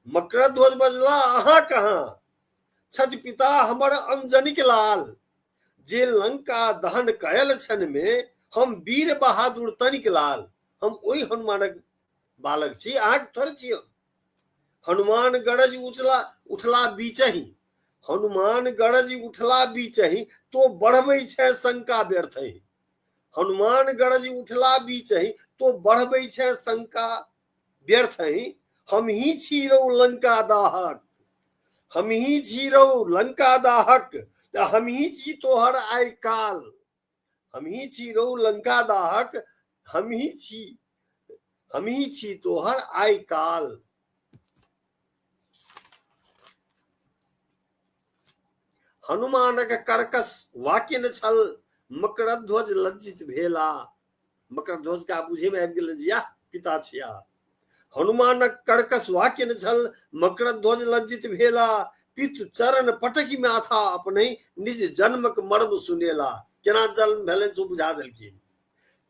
मकरध्वज बजला, अहाँ कहाँ, छज पिता हमर अंजनिक लाल, जे लंका दहन कयल क्षण में हम वीर बहादुर तनिक लाल। हम ओही हनुमानक बालक छी, अहाँ थोड़े छी। हनुमान गरज उठला बीचही, हनुमान गरज उठला बीचही, तो बढ़बै छै शंका व्यर्थही। हनुमान गरज उठला बीचही, तो बढ़बै छै शंका व्यर्थही। हम ही छी रौ लंका दाहक, हम ही छी रौ लंका दाहक, हम ही छी तोहर आइ काल, हम ही छी रौ लंका दाहक, हम ही छी तोहर आइ काल। हनुमानक कर्कश वाक्य न छल, मकरध्वज लज्जित भेला। मकरध्वज का बुझे में आबि गेल जे या पिता छिया। हनुमानक कर्कश वाक्य न छल, मकरध्वज लज्जित भेला, पितु चरण पटकी माथा अपने निज जन्मक मर्म सुनेला। केना जन्म भेलै सो बुझा देलखिन।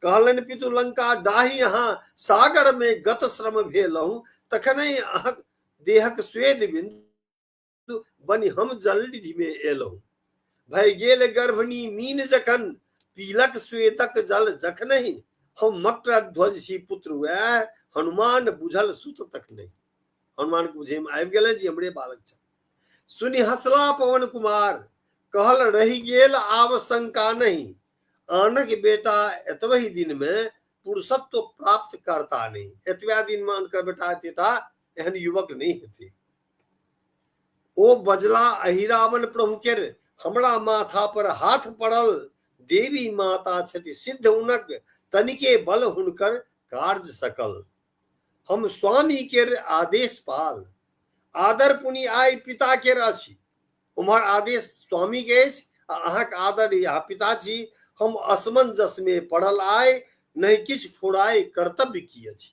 कहलनि पितु लंका डाही अहाँ सागर में गत श्रम भेलहुं, तखने अहाँ देहक स्वेद बिंदु बनि हम जल्दी में एलहुं। भय गेल गर्भनी मीन जखन, पीलक श्वेतक जल जखनहि, हम मकरध्वज सी पुत्र वै, हनुमान बुझल सुत तक नहीं। हनुमान के बुझे में आबि गेलै जे हमरे बालक छ। सुनि हंसला पवन कुमार, कहल रहि गेल आब शंका नहीं, आनक बेटा एतबहि दिन में पुरुषत्व प्राप्त करता नहीं। एतबा दिन में अनकर बेटा हेता, एहन युवक नहीं हेते। ओ बजला अहिरावण प्रभु केर, हमरा माथा पर हाथ पड़ल, देवी माता छथि सिद्ध उनक, तनिके बल हुनकर कार्य सकल। हम स्वामी केर आदेश पाल, आदर पुनि आइ पिता केर अछि। उम्हर आदेश स्वामी के अछि, अहाँक आदर यहाँ पिता छी। हम असमंजस में पड़ल आय, नहीं किछ फुराय कर्तव्य की अछि।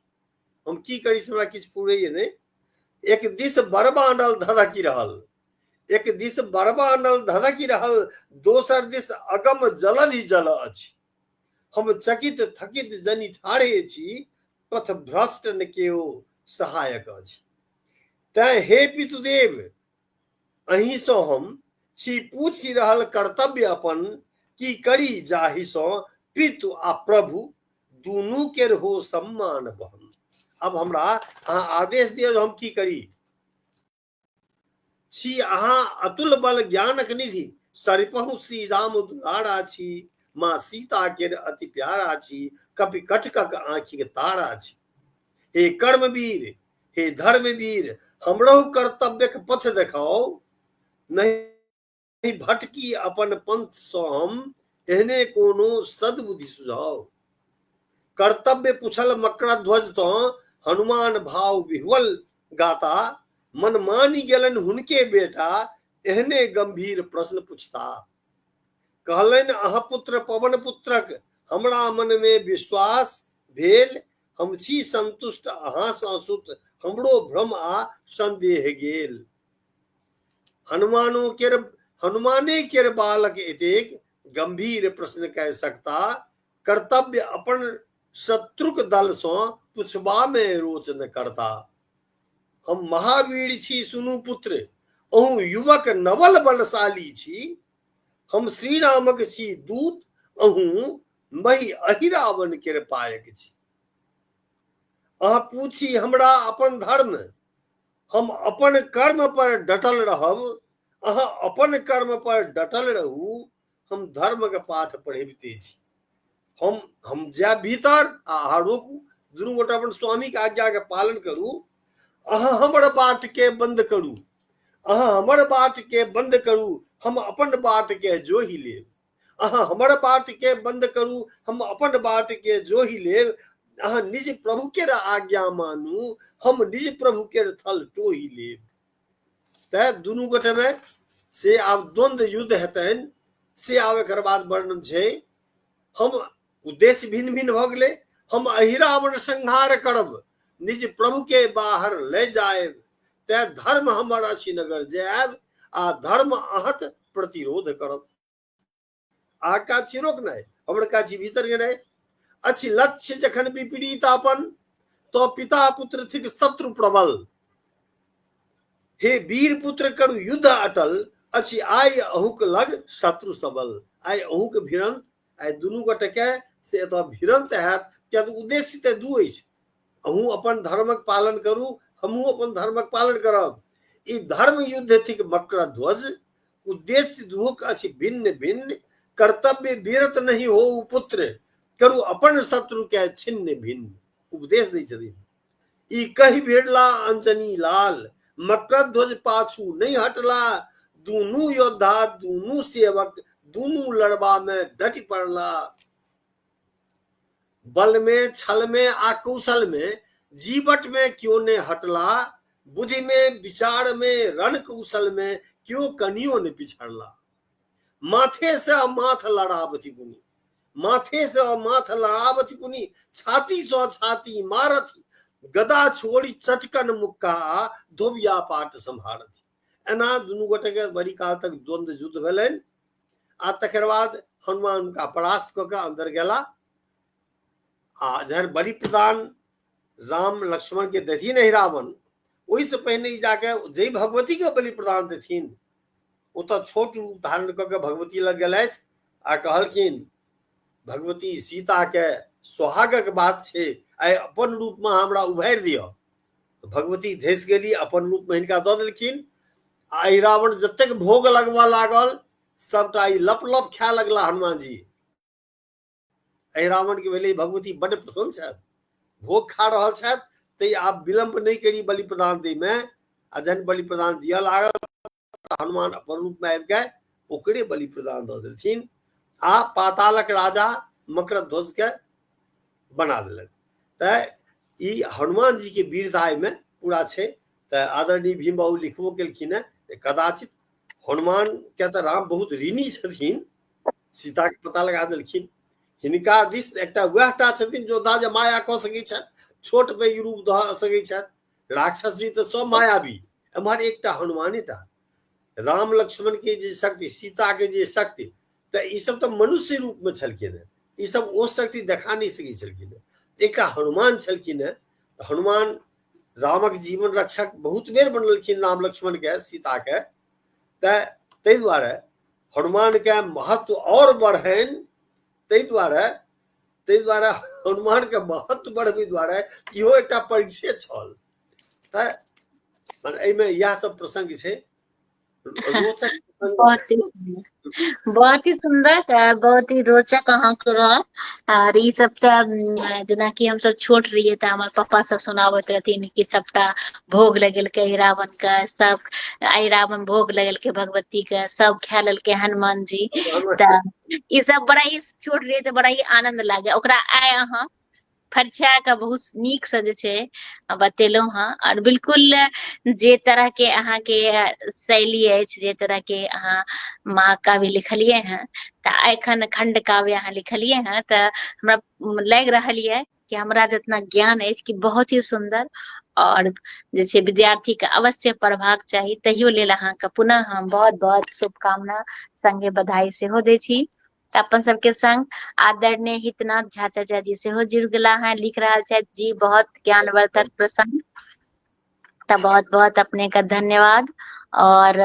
हम की करी से हमरा किछ फुरैये नहीं। एक दिस बरबानल धधकी रहल, एक दिस बरबानल धधकी रहल, दोसर दिस अगम जलधि जल अछि। हम चकित थकित जनि ठाढ़े छी, पथ भ्रष्ट न केओ सहायक अछि। तैं हे पितुदेव, अहीं सो हम छी पूछि रहल कर्तव्य अपन, की करी जाहि सो पितु आ प्रभु दुनू केर हो सम्मान बहन। अब हमरा अहाँ आदेश दियौ हम की करी। छी अहाँ अतुल बल ज्ञानक निधि, सरिपहु श्री राम दुलारा छी, माँ सीता के अति प्यारा छी, कपि कटकक आँखि के तारा छी। हे कर्मवीर, हे धर्मवीर, हमरो कर्तव्य के पथ देखाओ, नहीं भटकी अपन पंथ सो हम, एहने कोनो सद्बुद्धि सुझाव। कर्तव्य पुछल मकरध्वज तो हनुमान भाव विह्वल गाता, मन मानी गेलन हुनके बेटा, एहने गंभीर प्रश्न पूछता। कहलन अह पुत्र पवन पुत्रक, हमरा मन में विश्वास भेल, हम छी संतुष्ट अहाँ सँ सुत, हमरो भ्रम आ संदेह गेल। हनुमाने केर बालक एतेक गंभीर प्रश्न कह सकता, कर्तव्य अपन शत्रुक दल सँ पुछबा में रोच न करता। हम महावीर छी सुनु पुत्र, अहूँ युवक नवल बलशाली छी, हम श्री रामक छी दूत, अहूँ मही अहिरावण केर पायक छी। अहाँ पूछी हमरा अपन धर्म, हम अपन कर्म पर डटल रहब, अहाँ अपन कर्म पर डटल रहू, हम धर्म के पाठ पढ़ेबते छी। हम जाय भीतर आ अहाँ रोकू, दुनू गोटा अपन स्वामी के आज्ञा के पालन करू। अहाँ हमर बाट के बंद करू, अहाँ हमर बाट के बंद करू, हम अपन बाट के जोहि लेब। अहाँ हमर बाट के बंद करू, हम अपन बाट के जोहि लेब। अहाँ निज प्रभु के आज्ञा मानू, हम निज प्रभु के थल टोहि लेब। तै दुनू गोटे में से आब द्वंद्व युद्ध हेतनि, से आब एकर बाद वर्णन छै। हम उद्देश्य भिन्न भिन्न भ गेलै। हम अहिरावण संहार करब, निज प्रभु के बाहर ले जाएब, तै धर्म हमर अछि नगर जाएब, आ धर्म अहत प्रतिरोध करब। आ का छी रोकनाइ, हमर का छी भीतर गेनाइ। अछि लक्ष्य जखन विपरीत अपन, तो पिता पुत्र थिक शत्रु प्रबल। हे वीर पुत्र करू युद्ध अटल, अछि आइ अहुक लग शत्रु सबल। आइ अहुक भिड़ंत, आइ दुनू गोटे के से एतऽ भिड़ंत हैत, किया तऽ उद्देश्य तऽ दू अछि। अहूँ अपन धर्मक पालन करू, हमहूँ अपन धर्मक पालन करब। ई धर्म युद्ध थिक मकरध्वज, उद्देश्य दुहुक अछि भिन्न भिन्न। कर्तव्य विरत नहीं हो पुत्र, करू अपन शत्रु के छिन्न भिन्न। उपदेश दै छथिन। ई कहि भिड़ला अंजनी लाल, मकरध्वज पाछू नहीं हटला। दुनू योद्धा दुनू सेवक, दुनू लड़बा में डट पड़ला। बल में छल में आ कौशल में, जीवट में क्यों ने हटला। बुद्धि में विचार में रण कौशल में, क्यों कनियो ने पिछड़ला। माथे से माथ लड़ावती पुनि, माथे से माथ लड़ावती पुनि, छाती सो छाती मारथी। गदा छोड़ी चटकन मुक्का, धोबिया पाट संभारथी। एना दुनू गोटे के बड़ी काल तक द्वंद्व युद्ध भेलनि। आ तकर बाद हनुमान उनका परास्त कऽ के अंदर गेला। आ जहन बलि प्रदान राम लक्ष्मण के देथिन अहिरावण, ओहिसँ पहिने ई जाके जय भगवती के बलि प्रदान देथिन, ओतऽ छोट रूप धारण कऽ के भगवती लग गेलथि आ कहलखिन भगवती सीता के सुहागक बात छै, आइ अपन रूप में हमरा उभारि दिअ। भगवती धसि गेली, अपन रूप में हिनका दऽ देलखिन। आ अहिरावण जतेक भोग लगबऽ लागल, सबटा ई लप लप खाय लगला हनुमान जी। अहिरावण के भेलै भगवती बड्ड प्रसन्न छथि, भोग खा रहल छथि, तै आब विलम्ब नहीं करी बलि प्रदान दै में। आ जहन बलि प्रदान दिअ लागल, हनुमान अपन रूप में आबि के ओकरे बलि प्रदान दऽ देलथिन। आ पातालक राजा मकरध्वज के बना देलक। तै ई हनुमान जी के वीरता में पूरा छै। तै आदरणीय भीम बाबू लिखबो केलखिन है, कदाचित हनुमान के तऽ राम बहुत ऋणी छथिन, सीता के पता लगा देलखिन। हिनका दिस एकटा वएह टा छथिन जोधा जे माया कऽ सकै छथि, छोट पैघ रूप दऽ सकै छथि। राक्षस जी तऽ सब मायावी, एम्हर एकटा हनुमाने टा। राम लक्ष्मण के जे शक्ति, सीता के जे शक्ति, तऽ ई सब तऽ मनुष्य रूप में छलखिन है, ई सब ओ शक्ति देखा नहीं सकै छलखिन है। एकटा हनुमान छलखिन है। हनुमान रामक जीवन रक्षक बहुत बेर बनलखिन, राम लक्ष्मण के सीता के। तै दुआरे हनुमान के महत्व और बढ़नि, तै दुआरे हनुमान के महत्व बढ़बै दुआरे इहो एकटा परीक्षे छल। एहिमे इएह सब प्रसंग छै। रोचक बहुत ही सुंदर, बहुत ही सुंदर, बहुत ही रोचक अहाँके रह। और ई सब जेनाकि हम सब छोट रहिए त हमर पापा सब सुनाबत रहथिन कि सबटा भोग लगेलकै रावण के, सब आई रावण भोग लगेलकै भगवती के, सब खा लेलकै हनुमान जी। त ई सब बड़ा ही छोट रहिए त बड़ा ही आनंद लागे ओकरा। आइ अहाँ फरछा के बहुत नीक से जे छै बतेलहुं हँ। और बिल्कुल जे तरह के अहाँके शैली अछि, जे तरह के अहाँ महाकाव्य लिखलियै हैं, त एखन खंड काव्य अहाँ लिखलियै हैं, त हमरा लागि रहल ये कि हमरा जितना ज्ञान अछि कि बहुत ही सुंदर, और जे छै विद्यार्थी के अवश्य पढ़बाक चाही। तहियो लेल अहाँके पुनः हम बहुत बहुत शुभकामना संगे बधाई सेहो दै छी। त अपन सबके संग आदरणीय हितनाथ झा चाचा जी सेहो जुड़ गेला हैं, लिख रहल छथि जी बहुत ज्ञानवर्धक प्रसंग। त बहुत बहुत अपने का धन्यवाद। और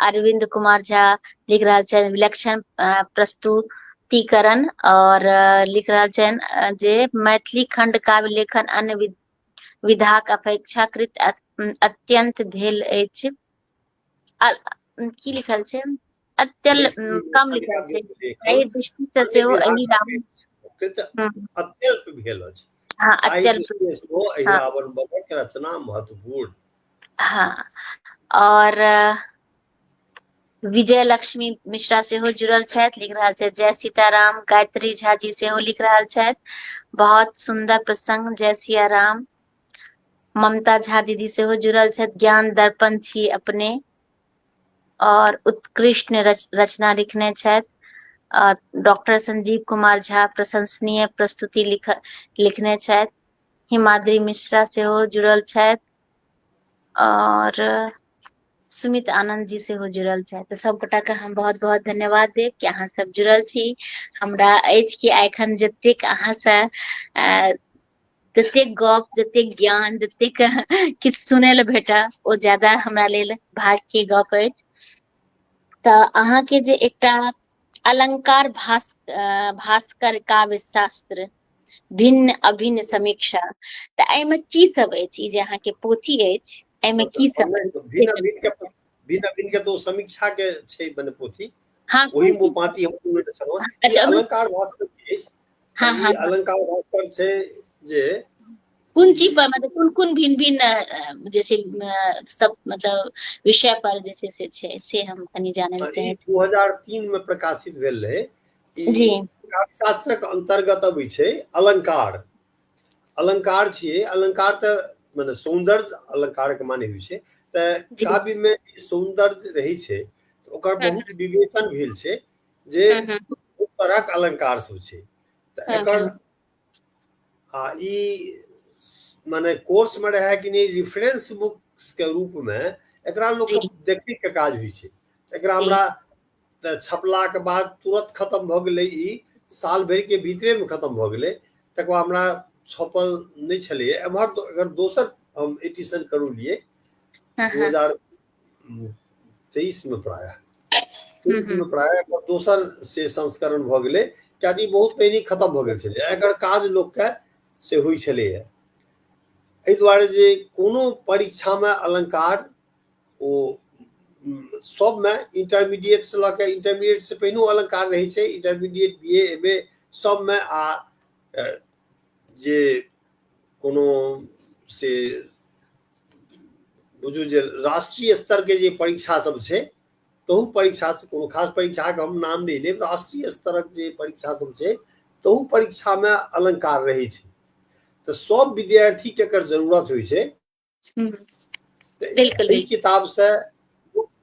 अरविंद कुमार झा लिख रहल छै विलक्षण प्रस्तुतिकरण, और लिख रहल छनि जे मैथिली खंड काव्य लेखन अन्य विधाक अपेक्षाकृत अत्यंत भेल अछि। की लिखल छै, अत्यल कम लिखल छै, एहि दृष्टि से सेहो एहि रावण अत्यल्प भेल अछि। हाँ ताहि अत्यल्प, दृष्टि से सेहो एहि हाँ रावण वधक रचना महत्वपूर्ण। हाँ। और विजय लक्ष्मी मिश्रा सेहो जुड़ल छथि, लिख रहल छथि जय सीताराम। गायत्री झा जी सेहो लिख रहल छथि बहुत सुंदर प्रसंग, जय सिया राम। ममता झा दीदी सेहो जुड़ल छथि, ज्ञान दर्पण छी अपने, और उत्कृष्ट रचना लिखने छथि। और डॉक्टर संजीव कुमार झा प्रशंसनीय प्रस्तुति लिखने छथि। हिमाद्री मिश्रा सेहो जुड़ल छथि, और सुमित आनंद जी सेहो जुड़ल छथि। तो सब गोटा के हम बहुत बहुत धन्यवाद देब कि अहाँ सब जुड़ल छी। हमरा अछि कि एखन जतेक अहाँ से जतेक गप, जतेक ज्ञान, जतेक किछु सुनै ले भेटै, ओ ज्यादा हमरा लेल भाग्य के गप अछि। तऽ अहाँके जे एकटा अलंकार भास्कर काव्य शास्त्र भिन्न अभिन्न समीक्षा, तऽ एहिमे की सब अछि? ई जे अहाँके पोथी अछि एहिमे की सब भिन्न भिन्न के तो समीक्षा के छै बने पोथी। हाँ ओही कोन मो चीज? पाती हम सुनने छलहुँ। ई अच्छा ओहिमे, अलंकार भास्कर के अछि। हाँ तऽ ई हाँ हाँ, अलंकार भास्कर छै जे कोन चीज पर, ई मतलब कोन कोन भिन्न भिन्न जैसे सब मतलब विषय पर जैसे से छै, से हम कनी जाने ले ई चाहैत। 2003 में प्रकाशित भेल रहे। जी ई शास्त्रक अंतर्गत अबै छै अलंकार। अलंकार छियै, अलंकार तऽ मने सौंदर्य अलंकार के माने होइ छै। तऽ जी, काव्य में सौंदर्य रहै छै, तऽ ओकर बहुत विवेचन भेल छै जे हम्म बहुत तरहक अलंकार सब छै। तऽ एकर हम्म, ई मने कोर्स में रहे कि नहीं, रेफरेंस बुक्स के रूप में एकरा लोग जी के देखे के काज होइ छै। एकरा जी, हमरा छपला के बाद तुरंत खत्म भ गेलै, ई साल भर के भीतरे में खत्म भ गेलै। तकर बाद हमरा छपल नहीं छलैए एम्हर। अगर दोसर हम एडिशन करौलिए हाँ हाँ, 2023 में प्रायः 23 में प्रायः दोसर से संस्करण भ गेलै, कियाकि बहुत पहिने खत्म भ गेल छलै। एकर काज लोक के से होइ छलैए। एहि दुआरे जे कोनो परीक्षा में अलंकार ओ सब में इंटरमीडिएट से लऽ के, इंटरमीडिएट से पहिनो अलंकार रहै छै, इंटरमीडिएट बीए एमए सब में। आ जे कोनो से बुझू जे राष्ट्रीय स्तर के जे परीक्षा सब छै, तहू परीक्षा से कोनो खास परीक्षा के हम नाम नहीं लेब, राष्ट्रीय स्तर के जे परीक्षा सब छै तहू परीक्षा में अलंकार रहै छै। तऽ सब विद्यार्थी के एकर जरूरत होइ छै। बिल्कुल एहि बिल्कुल, किताब से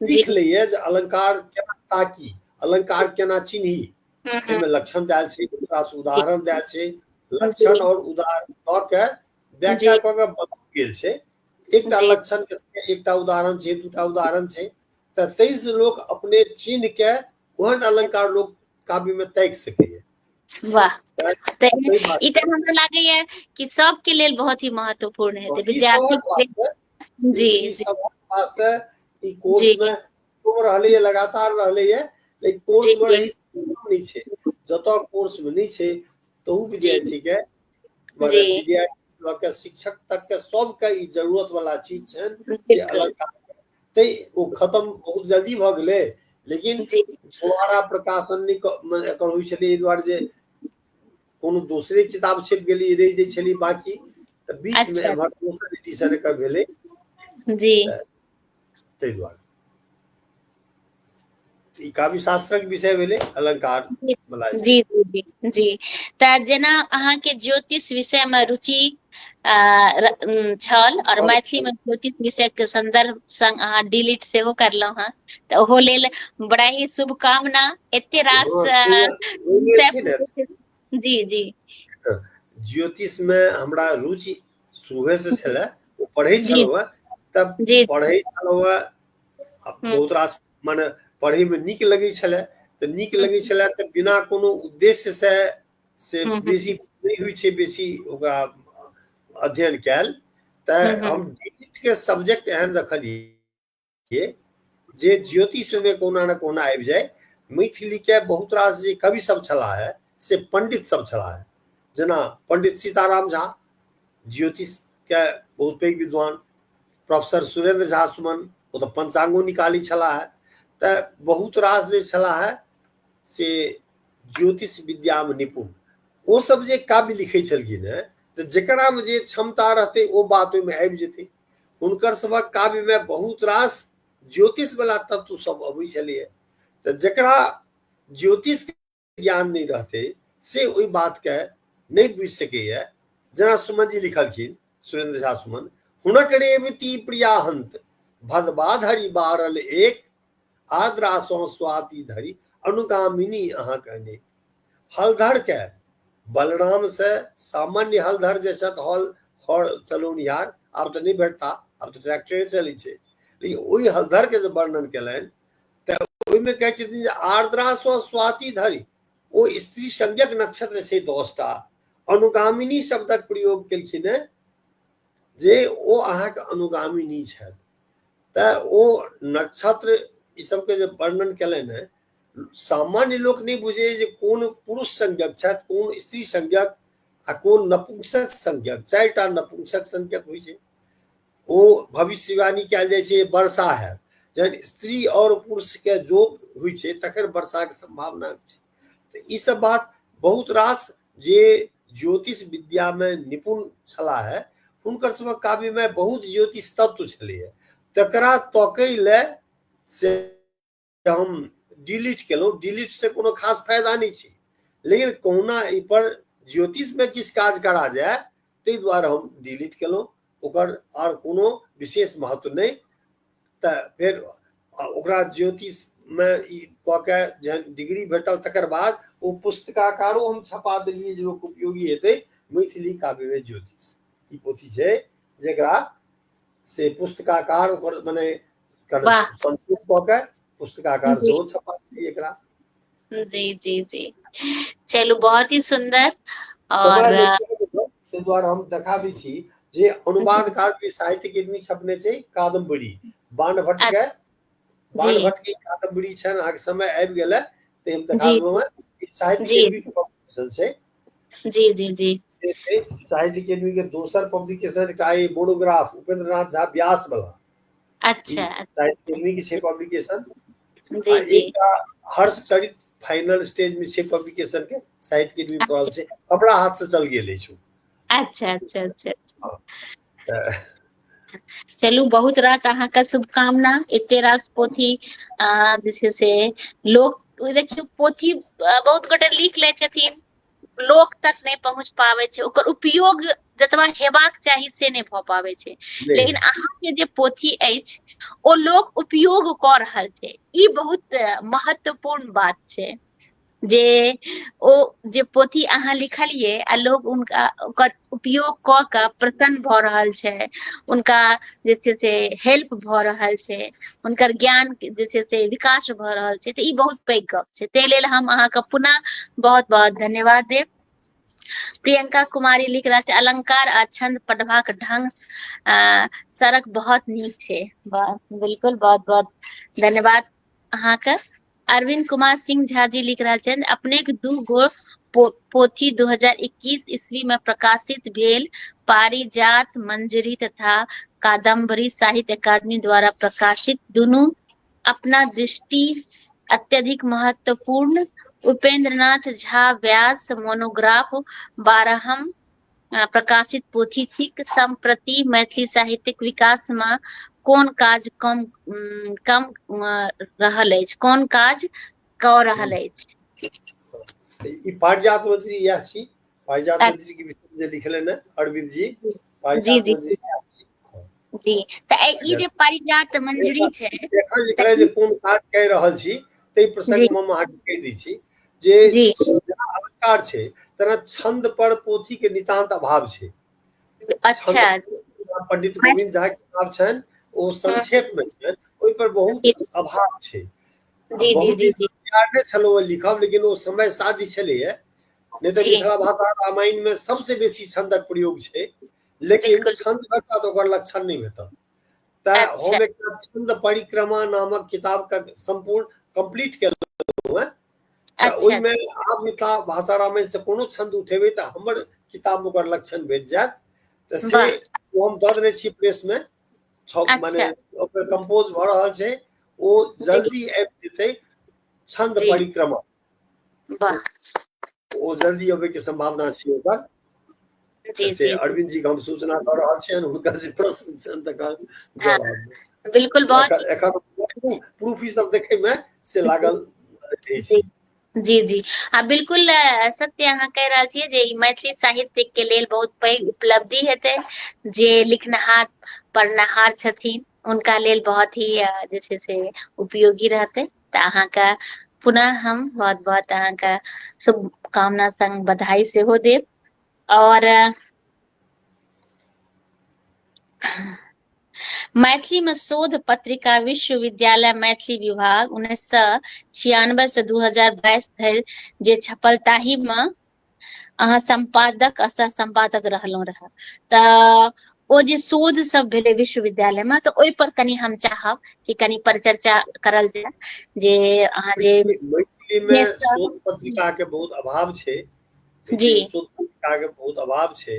जी, सीख लैए जे अलंकार केना ताकी, अलंकार केना चिन्ही। एहिमे लक्षण देल छै, जी उदाहरण देल छै। लक्षण जी और उदाहरण दऽ के व्याख्या जी कऽ के बताओल गेल छै। एकटा जी, लक्षण के संगे एकटा उदाहरण छै, दूटा उदाहरण छै। तऽ ताहि से लोग अपने चिन्ह के ओहन अलंकार लोग काव्य में ताकि सकैए। वाह। तऽ ताहि ई तऽ वास्ते हमरा लागैए कि सबके लेल बहुत ही महत्वपूर्ण हेतै, ई विद्यार्थी सबक के लेल। वास्ते जी ई जी सबक वास्ते ई जी कोर्स में हो रहलैए, लगातार रहलैए। लेकिन जी कोर्स में जी रही नहीं छै। जतऽ कोर्स में नहीं छै तहू जी विद्यार्थी के, जी, मने विद्यार्थी से लऽ के शिक्षक तक के सबके ई जरूरत वाला चीज छनि जे बिल्कुल, अलंकार। तै ओ खत्म बहुत जल्दी भऽ गेलै। लेकिन जी दोबारा प्रकाशन नहीं एकर होइ छलै, एहि दुआरे जे कोनो दोसरे किताब छपि गेलै, रहि जाइ छलै बाकी, तऽ बीचमे अच्छा एम्हर दोसर एडिशन एकर भेलै, जी ताहि दुआरे ई काव्य शास्त्रक विषय भेलै, अलंकार जी बला छै। जी जी जी तऽ जेना अहाँके ज्योतिष विषय में रुचि छल और मैथिली में ज्योतिष विषय के संदर्भ संग अहाँ डिलीट सेहो करलहुं हँ, तऽ ओहो लेल बड़ा ही शुभकामना। एते रास ओहिमे विषय छै ने, जी जी ज्योतिष में हमरा रुचि शुरुए से छलै, ओ पढ़ै जी छलहुँ हेँ, तब जी पढ़ै छलहुँ हेँ, हम्म, बहुत रास मने पढ़ैमे नीक लगै छलै, तऽ नीक लगै हम्म, छलै तऽ बिना कोनो उद्देश्य से हम्म, बेसी नहि होइ छै, बेसी ओकरा अध्ययन कैल, तऽ हम्म, हम डिलीट के सब्जेक्ट एहन रखलियै जे ज्योतिष में कोना न कोना आबि जाय। मैथिली के बहुत रास जे कवि सब छलाह है से पंडित सब छलाह है, जेना पंडित सीताराम झा ज्योतिष के बहुत पैघ विद्वान, प्रोफेसर सुरेंद्र झा सुमन ओ तऽ पंचांगो निकाली छलाह है, तऽ बहुत रास जे छलाह है से ज्योतिष विद्या में निपुण, ओ सब जे काव्य लिखै छलखिन है, तऽ जेकरा में जे क्षमता रहतै ओ बात ओहिमे आबि जेतै। हुनकर सभक काव्य में बहुत रास ज्योतिष वाला तत्व सब अबै छलै, तऽ जकरा ज्योतिष के ज्ञान नहीं रहते से ओहि बात के नहीं बुझि सकैए। जेना सुमन जी लिखलखिन, सुरेंद्र झा सुमन, हुनक रेवती प्रियाहंत भदबाधरि बारल एक, आद्रा सौ स्वाति धरि अनुगामिनी अहाँ कहने। हलधर के बलराम से सामान्य हलधर जे छथि हर चलौनिहार, आब तऽ नहीं भेटता, आब तऽ ट्रैक्टरे चलै छै, लेकिन ओहि हलधर के जे वर्णन केलनि तऽ ओहिमे कहै छथिन जे आर्द्रा सँ स्वाति धरि, ओ स्त्री संज्ञक नक्षत्र छै 10टा, अनुगामिनी शब्दक प्रयोग केलखिन है जे ओ अहाँके अनुगामिनी छथि, तऽ ओ नक्षत्र ई सबके जे वर्णन केलनि है, सामान्य लोक नहीं बुझे जे कोन पुरुष संज्ञक छथि, कोन स्त्री संज्ञक आ कोन नपुंसक संज्ञक, 4टा नपुंसक संज्ञक होइ छै। ओ भविष्यवाणी कयल जाइ छै वर्षा हैत, जहन स्त्री और पुरुष के जोग होइ छै तखन वर्षा के संभावना होइ छै। तऽ ई सब बात बहुत रास जे ज्योतिष विद्या में निपुण छलाह है, हुनकर सबक काव्य में बहुत ज्योतिष तत्व छलैए, तकरा तकै ले से हम डिलीट केलहुँ। डिलीट से कोनो खास फायदा नहीं छै, लेकिन कहुना एहि पर ज्योतिष में किछु काज करा जाए ताहि दुआरे हम डिलीट केलहुँ, ओकर आर कोनो विशेष महत्व नहीं। तऽ फेर ओकरा ज्योतिष में ई कऽ के जहन डिग्री भेटल तकर बाद ओ पुस्तकाकारो हम छपा देलियै जे लोक उपयोगी हेतै, मैथिली काव्य में ज्योतिष ई पोथी छै जेकरा से पुस्तकाकार ओकर मने वाह संक्षेप कऽ के पुस्तकाकार जी सेहो छपा देलियै एकरा। जी जी जी चलू बहुत ही सुंदर। और समय ताहि दुआरे हम देखा दै छी जे अनुवाद काव्य साहित्य अकेडमी छपने छै कादम्बरी, बाणभट्ट के जी बाणभट्ट की कादम्बरी छनि, अहाँके समय आबि गेलै तऽ हम देखा जी देलहुँ हेँ। साहित्य जी अकेडमी के पब्लिकेशन छै, जी जी जी से छै साहित्य अकेडमी के दोसर पब्लिकेशन एकटा ई मोनोग्राफ उपेंद्र नाथ झा व्यास वाला, ई अच्छा साहित्य अकेडमी के छै पब्लिकेशन, आ जी जी एकटा हर्षचरित फाइनल स्टेज में छै पब्लिकेशन के, साहित्य अकेडमी पढ़ल अच्छा छै, कपड़ा हाथ से चल गेल अछि। अच्छा अच्छा अच्छा तऽ चलू बहुत रास अहाँके शुभकामना। एते रास पोथी जे छै से लोक देखियौ पोथी बहुत गोटे लिख लै छथिन, लोक तक नहीं पहुंच पाबै छै, ओकर उपयोग जतबा हेबाक चाही से नहीं भऽ पाबै छै। नहि, लेकिन अहाँके जे पोथी अछि ओ लोक उपयोग कऽ रहल छै, ई बहुत महत्वपूर्ण बात छै। जे ओ जे पोथी अहाँ लिखलियै आ लोग उनका ओकर उपयोग कऽ कऽ प्रसन्न भऽ रहल छै, उनका जे छै से हेल्प भऽ रहल छै, हुनकर ज्ञान जे छै से विकास भऽ रहल छै, तऽ ई बहुत पैघ गप छै। ताहि लेल हम अहाँके पुनः बहुत बहुत धन्यवाद देब। प्रियंका कुमारी लिख रहल छै अलंकार आ छंद पढ़बाक ढंग सड़क बहुत नीक छै। बिल्कुल बहुत बहुत धन्यवाद अहाँके। अरविंद कुमार सिंह झा जी लिख रहल छथि अपने के 2 गो पोथी 2021 ईस्वी में प्रकाशित भेल पारिजात मंजरी तथा कादम्बरी साहित्य अकादमी द्वारा प्रकाशित, दुनू अपना दृष्टि अत्यधिक महत्वपूर्ण उपेंद्रनाथ झा व्यास मोनोग्राफ 12हम प्रकाशित पोथी थिक। संप्रति मैथिली साहित्यिक विकास में कोन काज कम रहल अछि, कोन काज कऽ रहल अछि। ई पारिजात मंत्री इएह छी, पारिजात अच्छा, मंत्री के विषय में जे लिखले हैं अरविंद जी, जी पारिजात जी मंत्री इएह छी। जी। तऽ ई जे पारिजात मंजरी छै एखन तऽ लिखले जे ई कोन काज कहि रहल छी ताहि जी प्रसंग में हम अहाँके कहि दै छी जे जी जेना अलंकार छै तेना छंद पर पोथी के नितांत अभाव छै। छंद अच्छा। पंडित गोविंद झा के किताब छनि, ओ संक्षेप में छनि, ओहि पर बहुत अभाव छै। जी जी बहुत जी दिन जी तैयार नहि छलहुँ लिखब, लेकिन ओ समय शादी छलैए, नहीं तो जी मिथिला भाषा रामायण में सबसे बेसी छंदक प्रयोग छै, लेकिन बिल्कुल। छंद भेटत ओकर लक्षण नहीं भेटत। तैं अच्छा हम एकटा छंद परिक्रमा नामक किताब का संपूर्ण कंप्लीट केलहुँ हैं। तऽ अच्छा ओहिमे अच्छा आब मिथिला भाषा रामायण से कोनो छंद उठेबै तऽ हमर किताब में ओकर लक्षण भेट जायत। तऽ से वाह। ओ हम दऽ देने छी प्रेस में, माने अच्छा ओकर कंपोज भऽ रहल छै, ओ जी जल्दी आबि जेतै छंद जी परिक्रमा, वाह। ओ जल्दी अबै के संभावना छै ओकर। तऽ जी से जी जी अरविंद जी के हम सूचना दऽ रहल छियनि, हुनकर जे प्रश्न छनि तकर हाँ जवाब बिल्कुल में। बहुत एखन प्रूफ ई सब देखे में से लागल रहै जी छी। जी जी आ बिल्कुल सत्य अहाँ कह रहल छियै जे ई मैथिली साहित्य के लेल बहुत पैघ उपलब्धि हेतै, जे लिखनहार पढ़नहार छथिन हुनका लेल बहुत ही जे छै से उपयोगी रहतै। तऽ अहाँके पुनः हम बहुत बहुत अहाँके शुभकामना संग बधाई सेहो देब। और मैथिली में शोध पत्रिका विश्वविद्यालय मैथिली विभाग 1996 से 2022 धरि जे छपल, ताहि में अहाँ संपादक आ सह संपादक रहलहुं रहे। तऽ ओ जे शोध सब भेलै विश्वविद्यालय में, तऽ ओहि पर कनि हम चाहब कि कनि परिचर्चा करल जाय, जे अहाँ जे मैथिली में शोध पत्रिका के बहुत अभाव छै, जी मैथिली में शोध पत्रिका के बहुत अभाव छै।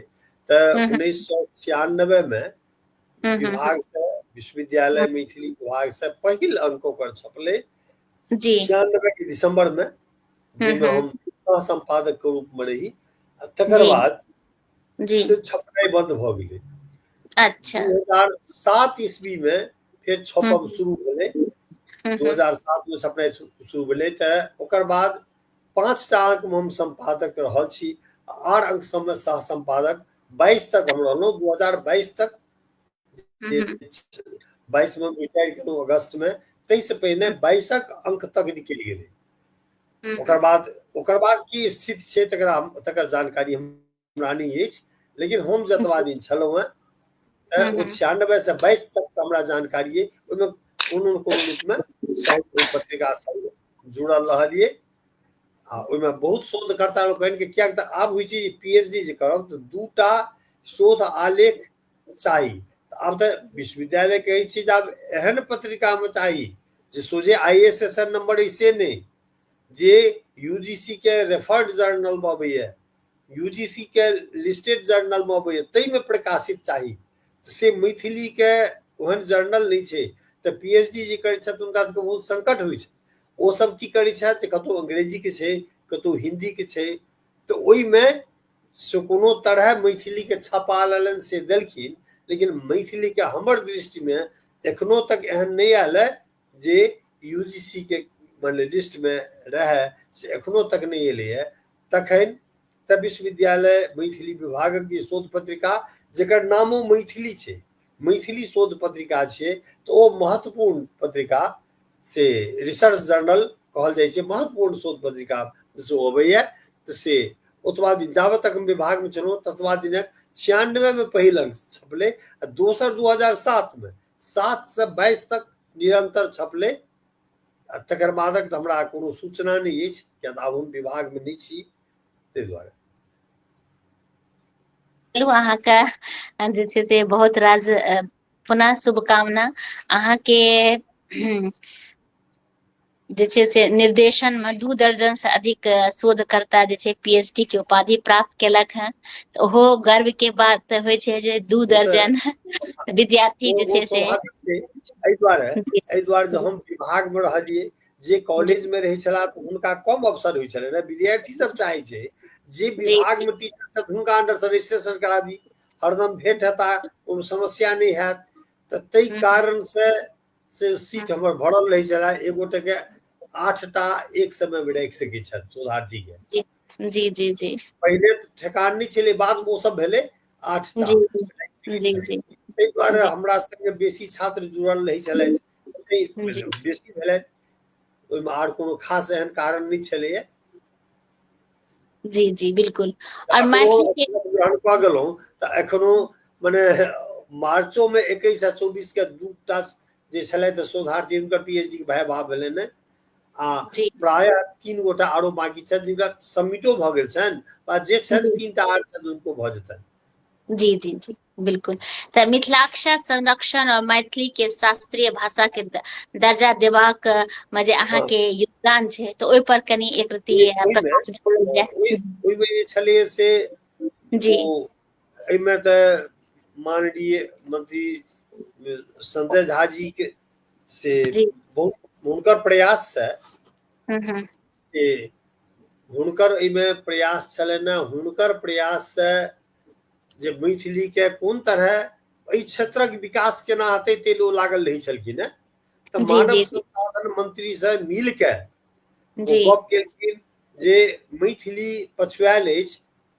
तऽ हम्म 1996 में हम्म विभाग से, विश्वविद्यालय मैथिली विभाग से पहिल अंक ओकर छपलै जी 96 के दिसंबर में, जाहिमे हम्म हम सह संपादक के रूप में रही। तकर जी बाद जी से छपनाइ बंद भऽ गेलै। अच्छा 2007 ईस्वी में फेर छपब हम्म शुरू भेलै, हम्म 2007 में छपनाइ शुरू भेलै। तऽ ओकर बाद 5टा अंक में हम संपादक रहल छी, 8 अंक सब में सह संपादक, 22 तक हम रहलहुँ, 2022 तक। हम्म 22 में रिटायर केलहुँ अगस्त में, ताहिसँ पहिने 22क अंक तक निकलि गेलै। हम्म ओकर बाद की स्थिति छै तकर जानकारी हमरा नहीं अछि, लेकिन हम जतबा दिन छलहुँ हैं ओ हम्म 96 से 22 तक हमरा जानकारी है। ओहिमे कोनो न कोनो रूप में साहित्य पत्रिका संग जुड़ल रहलियै। आ ओहिमे बहुत शोधकर्ता लोकनि के, कियाक तऽ आब होइ छै पीएचडी जे करब तऽ 2टा शोध आलेख चाही। आब तऽ विश्वविद्यालय कहै छै जे आब एहन पत्रिका में चाही जे सोझे ISSN नंबर अइ से नहीं, जे यूजीसी के रेफर्ड जर्नल में अबैया, यूजीसी के लिस्टेड जर्नल में अबैया, ताहि में प्रकाशित चाही। से मैथिली के ओहन जर्नल नहीं छै। तऽ पीएचडी जे करै छथि हुनका सबके बहुत संकट होइ छै। ओ सब की करै छथि जे कतहु अंग्रेजी के छै, कतहु हिंदी के छै, तऽ ओहिमे से कोनो तरह मैथिली के छपा लेलनि से देलखिन, लेकिन मैथिली के हमर दृष्टि में एखनो तक एहन नहीं आयल है जे यूजीसी के माने लिस्ट में रहे, से एखनो तक नहीं एलै है। तखन तऽ विश्वविद्यालय मैथिली विभागक जे शोध पत्रिका, जेकर नामो मैथिली छै, मैथिली शोध पत्रिका छियै, तऽ ओ महत्वपूर्ण पत्रिका, से रिसर्च जर्नल कहल जाइ छै, महत्वपूर्ण शोध पत्रिका से अबैया। तऽ से ओतबा दिन जाबत तक हम विभाग में छलहुँ ततबा दिनक 96 में पहिल अंक छपलै, आ दोसर 2007 में 7 से 22 तक निरंतर छपलै। आ तकर बादक तऽ हमरा कोनो सूचना नहीं अछि, किया तऽ आब हम विभाग में नहीं छी, ताहि दुआरे। चलू अहाँके जे छै से बहुत राज पुनः शुभकामना। अहाँके जे छै से निर्देशन में 2 दर्जन से अधिक शोधकर्ता जे छै पीएचडी के उपाधि प्राप्त केलक हैं। तऽ ओहो गर्व के बात होइ छै जे 2 ओ तऽ दर्जन विद्यार्थी जे ओ छै से स्वाभाविक छै। एहि दुआरे जे हम विभाग में रहलियै जे कॉलेज में रहे छला तो हुनका कम अवसर होइ छलै, विद्यार्थी सब चाहे छै जे विभाग में टीचर सब हुनका अंडर से रजिस्ट्रेशन कराबी, हरदम भेंट हेता, कोनो समस्या नहीं हैत, तऽ ताहि कारण से सीट हमर भरल रहे छला। एगोटे के 8टा एक समय में राखि सकै छथि शोधार्थी के। जी जी जी पहले तो ठेकान नहीं छलै, बाद में ओ सब भेलै 8टा जी राखि जी सकै जी छथि। ताहि दुआरे जी हमरा संगे बेसी छात्र जुड़ल रहै छलथि, जी बेसी भेलथि, ओहिमे आर कोनो खास एहन कारण नहीं छलैया। जी जी बिल्कुल। और अखनो मैथिली के ग्रहण कऽ गेलहुँ तऽ एखनो मने मार्चो में 21 आ 24 के 2टा जे छलथि शोधार्थी, हुनकर पीएचडी के भाइ भेलनि हैं, आ जी प्राय 3 गोटा आरो बाकी छथि जिनका सबमिटो भऽ गेल छनि, आ जे छथि जी 3टा आर छथि हुनको भऽ जेतनि। जी जी जी बिल्कुल। तऽ मिथिलाक्षर संरक्षण और मैथिली के शास्त्रीय भाषा के दर्जा देबाक में जे अहाँ हाँ, के योगदान छै, तऽ ओहि पर कनी एक रति प्रकाश डालल जाय। ओहिमे जे छलै से जी ओ एहिमे तऽ माननीय मंत्री संजय झा जी के से जी बहुत हुनकर प्रयास से हम्म। से हुनकर एहिमे प्रयास छलनि हैं, हुनकर प्रयास से जे मैथिली के कोन तरह एहि क्षेत्रक विकास केना हेतै ताहि ओ लागल रहै छलखिन हैं। तऽ जी मानव जी जी संसाधन मंत्री से मिल के ओ जी गप केलखिन जे मैथिली पछुआएल अछि,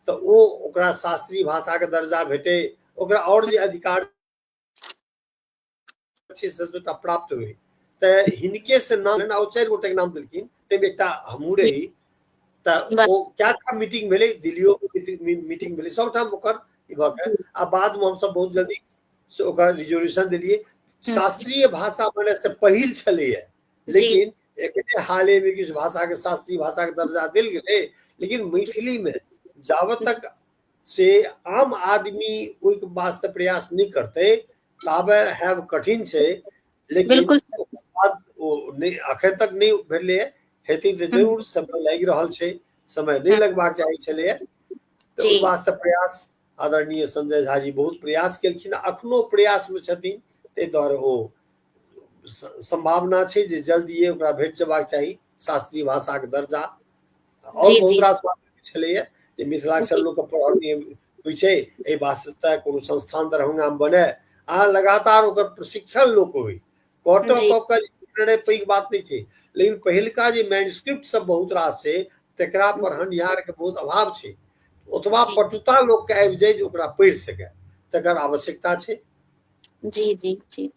तऽ ओकरा शास्त्रीय भाषा के दर्जा भेटै, ओकरा और जे अधिकार छै से सबटा प्राप्त होइ। तऽ हिनके से नाम लेना, और 4 गोटे के नाम देलखिन, ताहिमे एकटा हमहूँ जी रही। तऽ बस ओ कएटा मीटिंग भेलै, दिल्लियो मीटिंग भेलै, सबठाम ओकर ई भऽ के, जी आ बाद में हमसब बहुत जल्दी से ओकर रिजोल्यूशन देलियै। हम्म, शास्त्रीय भाषा बने से पहिल छलैया, जी लेकिन एकरे हाले में किछु भाषा के शास्त्रीय भाषा के दर्जा देल गेलै, लेकिन मैथिली में जाबत जी तक से आम आदमी ओहि वास्ते प्रयास नहीं करते ताबे हैब कठिन छै। लेकिन बिल्कुल ओकर बाद ओ नहीं, अखन तक नहीं भेलै, हेतै तऽ हम्म, जरूर, समय लागि रहल छै, समय नहीं हम्म, लगबाक चाही छलैया। तऽ जी ओहि वास्ते प्रयास आदरणीय संजय झा जी बहुत प्रयास केलखिन, अखनो प्रयास में छथिन। ताहि दुआरे ओ संभावना छै जे जल्दिए ओकरा भेट जेबाक चाही शास्त्रीय भाषा के दर्जा। और जी बहुत जी रास बात छलैया जे मिथिलाक्षर जी लोक के पढ़ल नहीं होइ छै, एहि वास्ते कोनो संस्थान दरभंगा में बने, अहाँ लगातार ओकर प्रशिक्षण लोक होइ, कतऽ जी कऽ के पैघ बात नहीं छै, लेकिन पहिलका जे मैन्युस्क्रिप्ट सब बहुत रास छै तकरा पढ़निहार के बहुत अभाव छै। ओतबा जी पटुता लोक के आबि जाय जे ओकरा पढ़ि सकै, तकर आवश्यकता छै। जी जी जी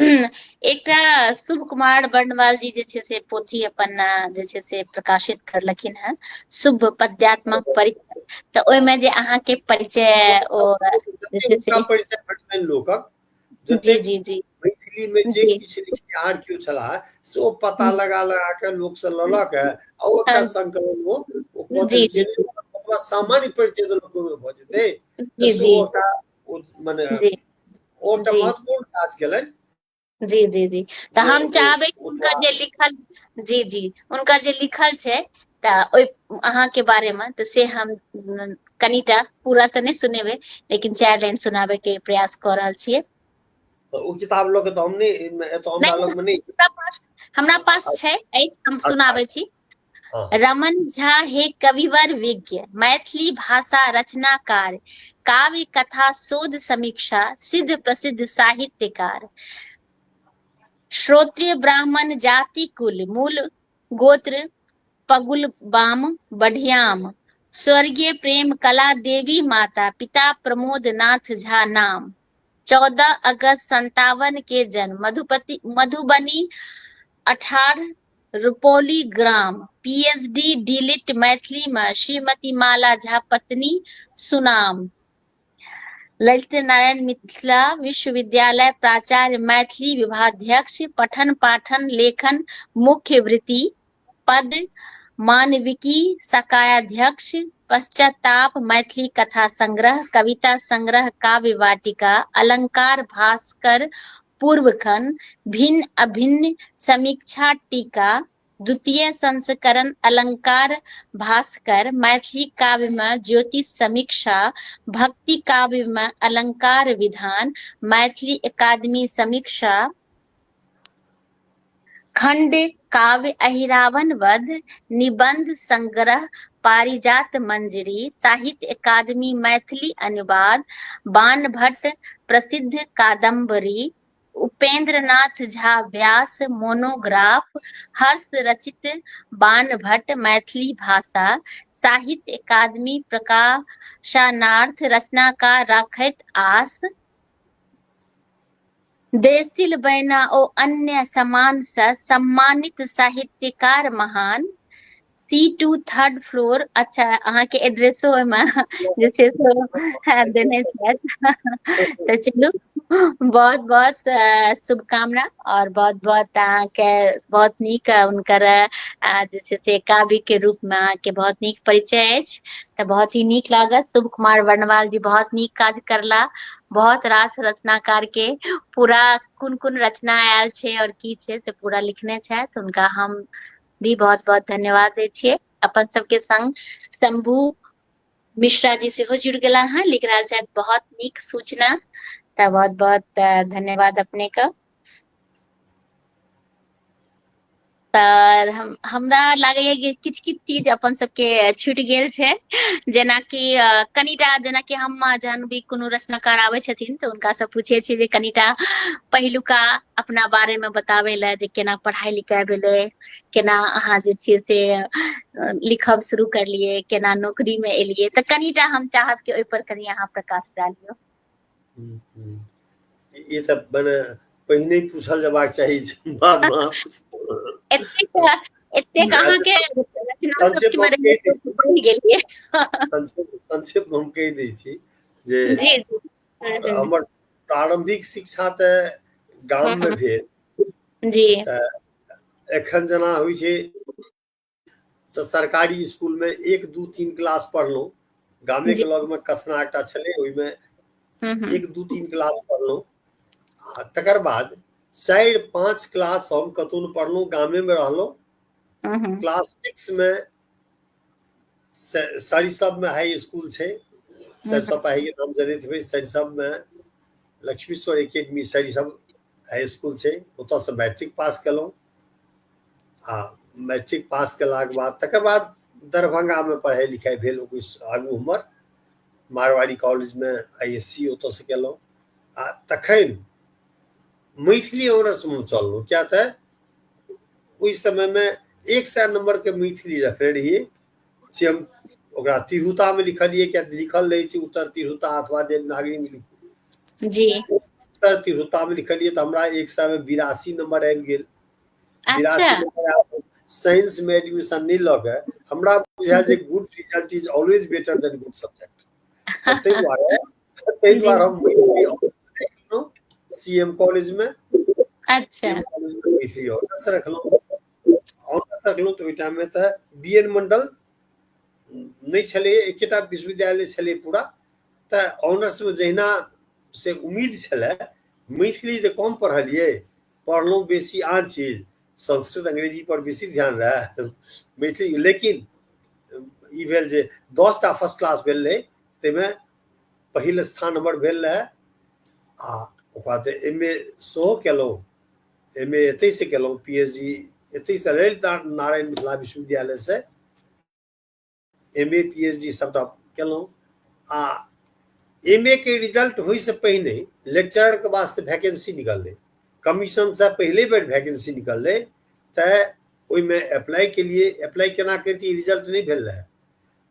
एकटा शुभ कुमार वर्णवाल जी जे छै से पोथी अपन जे छै से प्रकाशित करलखिन हैं, शुभ पद्यात्मक परिचय। तऽ ओहिमे जे अहाँके परिचय ओ जे जतेक छै हुनका से परिचय भेटलनि लोकक, जी जतेक जी जी मैथिली में जे जी किछु लिखनिहार केओ छलाह से ओ पता लगा लगा के लोक से लऽ के आ ओ एकटा संकलन ओ कऽ जी जी देलखिन। ओकरा सामान्य परिचय देलक भऽ जेतै, तऽ जी से जी ओटा मने जी ओ एकटा जी महत्वपूर्ण काज केलनि। जी जी जी तऽ जे हम ओ चाहबै कि ओतबा हुनकर जे लिखल, जी जी हुनकर जे लिखल छै तऽ ओहि अहाँके बारे में तऽ से हम कनिटा, पूरा तऽ नहीं सुनेबै, लेकिन 4 लाइन सुनाबे के प्रयास कऽ रहल छियै। ओ किताब लऽ के तऽ हम नहीं, एतऽ हमरा नहीं लग में नहीं। हमरा पास छै, अछि, हम अच्छा सुनाबै छी। हाँ हाँ रमन झा हे कविवर विज्ञ, मैथिली भाषा रचनाकार, काव्य कथा शोध समीक्षा, सिद्ध प्रसिद्ध साहित्यकार, श्रोत्रिय ब्राह्मण जाति कुल, मूल गोत्र पगुल बाम बढ़ियाम, स्वर्गीय प्रेम कला देवी माता, पिता प्रमोद नाथ झा नाम, 14 अगस्त 57 के जन्म, मधुबनी 18 रुपौली ग्राम, पीएचडी डीलिट मैथिली में, श्रीमती माला झा पत्नी, सुनाम, ललित नारायण मिथिला विश्वविद्यालय प्राचार्य, मैथिली विभागाध्यक्ष, पठन पाठन लेखन मुख्य वृत्ति, पद मानविकी सकायाध्यक्ष, पश्चाताप मैथिली कथा संग्रह, कविता संग्रह, काव्य वाटिका, अलंकार भास्कर पूर्व खंड, भिन्न अभिन्न समीक्षा टीका, द्वितीय संस्करण अलंकार भास्कर, मैथिली काव्य में ज्योतिष समीक्षा, भक्ति काव्य में अलंकार विधान, मैथिली अकादमी समीक्षा, खंड काव्य अहिरावण वध, निबंध संग्रह पारिजात मंजरी, साहित्य अकादमी मैथिली अनुवाद, बाण भट्ट प्रसिद्ध कादम्बरी, उपेंद्र नाथ झा व्यास मोनोग्राफ, हर्ष रचित बाण भट्ट मैथिली भाषा, साहित्य अकादमी प्रकाशनार्थ रचनाकार राखैत आस, देसिल बैना ओ अन्य समान से सम्मानित साहित्यकार महान, C2 थर्ड फ्लोर। अच्छा, अहाँ के एड्रेसो ओहिमे जे छै से देने छथि। तऽ चलू, बहुत बहुत शुभकामना और बहुत बहुत अहाँके बहुत नीक हुनकर जे छै से काव्य के रूप में अहाँके बहुत नीक परिचय अछि। तऽ बहुत ही नीक लागत। शुभ कुमार वर्णवाल जी बहुत नीक काज करला, बहुत रास रचनाकार के पूरा कोन कोन रचना आयल छै और की छै से पूरा लिखने छथि। हुनका हम भी बहुत बहुत धन्यवाद दै छियै। अपन सबके संग शंभू मिश्रा जी सेहो जुड़ गेला हैं, लिख रहल छथि बहुत नीक सूचना। तऽ बहुत बहुत धन्यवाद अपने का। तऽ हमरा लागैए कि किछु किछु चीज अपन सबके छूटि गेल छै, जेनाकि कनिटा जेनाकि हम जहन भी कोनो रचनाकार आबै छथिन तऽ हुनका से पूछे छियै जे कनिटा पहिलुका अपना बारे में बताबै लए, जे केना पढ़ाई लिखाई भेलै, केना अहाँ जे छियै से लिखब शुरू करलियै, केना नौकरी में एलियै। तऽ कनिटा हम चाहब कि ओहि पर कनि अहाँ प्रकाश डालियौ। ये सब मैंने पहिने पूछल जबाक चाही, बाद में अहाँ पूछलहुँ। एतेक अहाँके रचना संक्षेप सबके में हम कहि दै छी, बढ़ि गेलियै। संक्षेप में हम कहि दै छी जे जी जी। हमर प्रारंभिक शिक्षा तऽ गाम में भेल। जी तऽ एखन जेना होइ छै तऽ सरकारी स्कूल में 1 2 3 क्लास पढ़लहुँ। गामे जी। के लग में कथना एकटा छलै, ओहिमे 1 2 3 क्लास पढ़लहुँ। आ तकर बाद 4 5 क्लास हम कतहु नहि पढ़लहुँ, गामे में रहलहुँ। क्लास 6 में सरिसब में हाई स्कूल छै, सरिसब हाई नाम जनैत हेबै। सरिसब में लक्ष्मीश्वर एकेडमी सरिसब हाई स्कूल छै, ओतऽ से मैट्रिक पास केलहुँ। आ मैट्रिक पास केलाक बाद तकर बाद दरभंगा में पढ़ाई लिखाई भेल। आगू हमर मारवाड़ी कॉलेज में ISC ओतऽ से केलहुँ। आ तखन मैथिली ऑनर्स में चललहुँ, किया तऽ ओहि समय में 100 नंबर के मैथिली रखने रहियै से हम ओकरा तिरहुता में लिखलियै, किया लिखल रहै छै उत्तर तिरहुता अथवा देवनागरी में लिखू। जी। उत्तर तिरहुता में लिखलियै तऽ हमरा 100 में 82 नंबर आबि गेल। अच्छा। 82 नंबर साइंस में एडमिशन नहीं लऽ के हमरा बुझायल जे good result is always better than good subject. ताहि जी। दुआरे हम मैथिली CM कॉलेज में अच्छा। मैथिली ऑनर्स रखलहुँ। ऑनर्स रखलहुँ तऽ ओहि टाइम में तऽ BN मंडल नहीं छलै, एकेटा विश्वविद्यालय छलै पूरा। तऽ ऑनर्स में जहिना से उम्मीद छलै, मैथिली तऽ कम पढ़लियै, पढ़लहुँ बेसी आन चीज, संस्कृत अंग्रेजी पर बेसी ध्यान रहै। मैथिली लेकिन ई भेल जे 10टा फर्स्ट क्लास भेल रहै, ताहिमे पहिल स्थान हमर भेल रहै। आ ओकर बाद MA सेहो केलहुँ। MA एतहि से केलहुँ, PhD एतहि से ललित नारायण मिथिला विश्वविद्यालय से MA PhD सबटा केलहुँ। आ MA के रिजल्ट होइ से पहिने लेक्चरर के वास्ते वैकेंसी निकललै, कमीशन से पहले बेर वैकेंसी निकललै। तऽ ओहिमे अप्लाई केलियै। अप्लाई केना करितियै, रिजल्ट नहीं भेल रहै।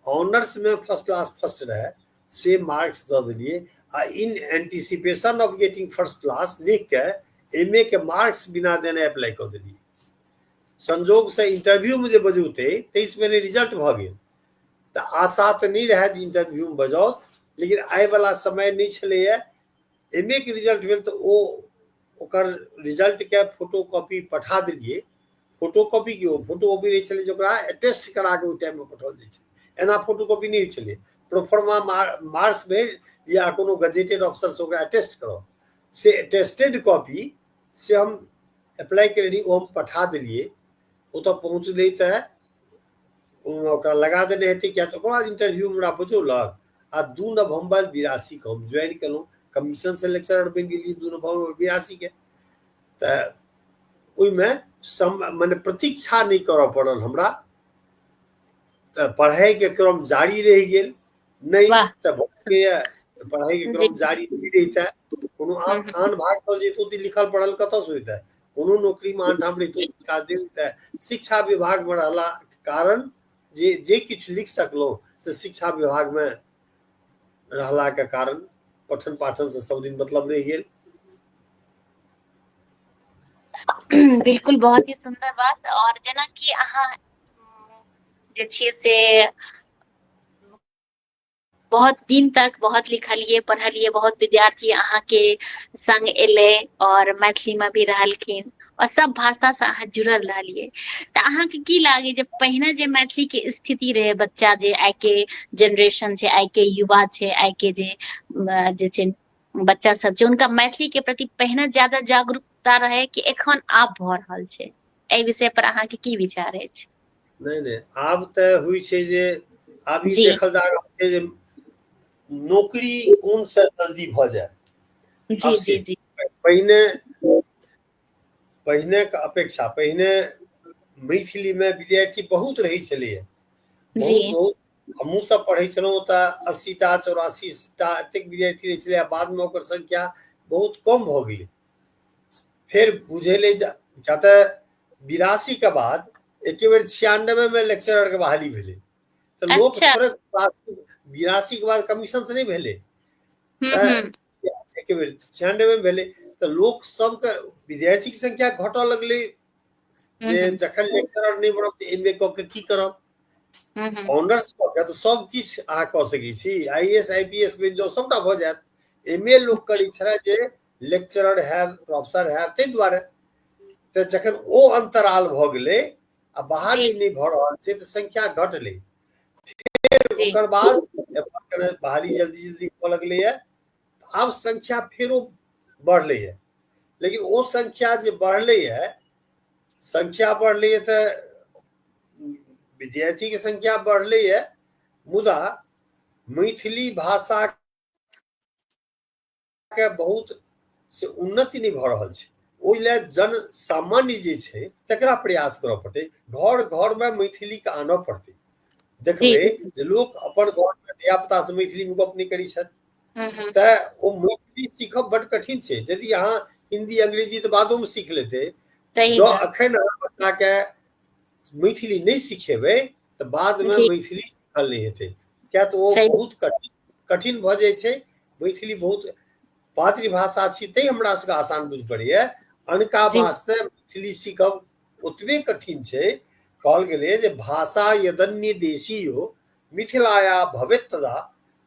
ऑनर्स में फर्स्ट क्लास फर्स्ट रहे से मार्क्स दऽ देलियै। आ in anticipation of getting first class लिख के MA के मार्क्स बिना देने अप्लाई कऽ देलियै। संजोग से इंटरव्यू में जे बजौते ताहि से पहिने रिजल्ट भऽ गेल। तऽ आशा तऽ नहीं रहे जे इंटरव्यू में बजाओत, लेकिन आय वाला समय नहीं छलैया। MA के रिजल्ट भेल तऽ ओकर रिजल्ट के फोटो कॉपी पठा देलियै। फोटो कॉपी के फोटो कॉपी रहै छलै जे ओकरा अटेस्ट करा के ओहि टाइम में पठाओल जाइ छै। एना फोटो कॉपी नहीं होइ छलै। प्रोफॉर्मा मार्क्स भेल या कोनो गजेटेड ऑफिसर से ओकरा अटेस्ट कराओ, से अटेस्टेड कॉपी से हम अप्लाई के रही, ओ हम पठा देलियै। ओतऽ पहुँचलै तऽ ओकरा लगा देने हेतै, किया तऽ ओकर बाद इंटरव्यू हमरा बजौलक। आ 2 नवंबर 82 के हम ज्वाइन केलहुँ। कमीशन से लेक्चरर बनि गेलियै 2 नवंबर 82 के। तऽ ओहिमे माने प्रतीक्षा नहीं करऽ पड़ल हमरा, पढ़ाई के क्रम जारी रह गेल, नहीं वाह। तो पढ़ाई के जी। क्रम जारी नहीं रहिता, कोनो आन भाग पर जैतो तऽ लिखल पढ़ल कतऽ से होइता, कोनो नौकरी में आन ठाम रहितो काज नहीं होइता। शिक्षा विभाग में रहला के कारण जे किछु लिख सकलहुँ से शिक्षा विभाग में रहला के कारण पठन पाठन से सब दिन मतलब रह गेल। बिल्कुल, बहुत ही सुंदर बात। और जेना कि अहाँ जे छियै से बहुत दिन तक बहुत लिखलिए पढ़लिए, बहुत विद्यार्थी अहाँ के संग एले और मैथिली में भी रहलखिन और सब भाषा से अहाँ जुड़ल रहलिए। तऽ अहाँ के की लागे जे पहिने जे मैथिली के स्थिति रहे, बच्चा जे आइ के जनरेशन छै, आइ के युवा छै, आइ के जे छै बच्चा सब छै, उनका मैथिली के प्रति पहिने ज्यादा जागरूकता रहे कि एखन आब भऽ रहल छै? एहि विषय पर अहाँ के की विचार अछि? नहीं आब तऽ होइ छै जे आब ई जी देखल जा रहल छै जे नौकरी कोन से जल्दी भऽ जाए। आब जी से जी। जी पहिने के अपेक्षा पहिने मैथिली में विद्यार्थी बहुत रहै छलैए, बहुत जी बहुत हमहूँ सब पढ़ै छलहुँ तऽ 80टा 84टा एतेक विद्यार्थी रहै छलै, बाद में ओकर संख्या बहुत कम भऽ गेलै। फिर बुझेले क्या तऽ 82 के बाद एके बेर 96 में लेक्चरर के बहाली भेलै, तऽ लोक अच्छा। थोड़े 82 के बाद कमीशन से नहीं भेलै, हम्म। तऽ एके बेर 96 में भेलै, तऽ लोक सबके विद्यार्थी के संख्या घटऽ लगलै जे हम्म जखन लेक्चरर नहीं बनब तऽ एम ए कऽ के की करब। हम्म। ऑनर्स कऽ के तऽ सब किछु अहाँ कऽ सकै छी, IAS IPS बनि जाउ सबटा भऽ जायत। एम ए लोक करै छलै जे लेक्चरर हैब प्रोफेसर हैब, ताहि दुआरे। तऽ जखन ओ अंतराल भऽ गेलै आ जी बहाली नहीं भऽ रहल छै तऽ संख्या घटलै। फिर जी ओकर बाद बहाली जल्दी जल्दी होऽ लगलैए, आब संख्या फेरो बढ़लैए। लेकिन ओ संख्या जे बढ़लैए, संख्या बढ़लैए तऽ विद्यार्थी के संख्या बढ़लैए, मुदा मैथिली भाषा के बहुत से उन्नति नहीं भऽ रहल छै। ओहि लेल जन सामान्य जे छै तकरा प्रयास करऽ पड़तै, घर घर में मैथिली के आनऽ पड़तै। देखबै जी। जे लोक अपन घर में धियापुता से मैथिली में गप नहीं करै छथि, हम्म। तऽ ओ मैथिली सीखब बड कठिन छै। यदि अहाँ हिंदी अंग्रेजी तऽ बादो में सीख लेतै, सही जँ बात। अखन अहाँ बच्चा के मैथिली नहीं सिखेबै तऽ बाद में जी मैथिली सीखल नहीं हेतै, किया तऽ ओ सही। बहुत कठिन भऽ जाइ छै। मैथिली बहुत मातृभाषा छी, तैं हमरा सबके आसान बुझि पड़ैए। अनका जी वास्ते मैथिली सीखब ओतबे कठिन छै। कहल गेलै जे भाषा यदन्य देशीयो मिथिलाया भवेत तदा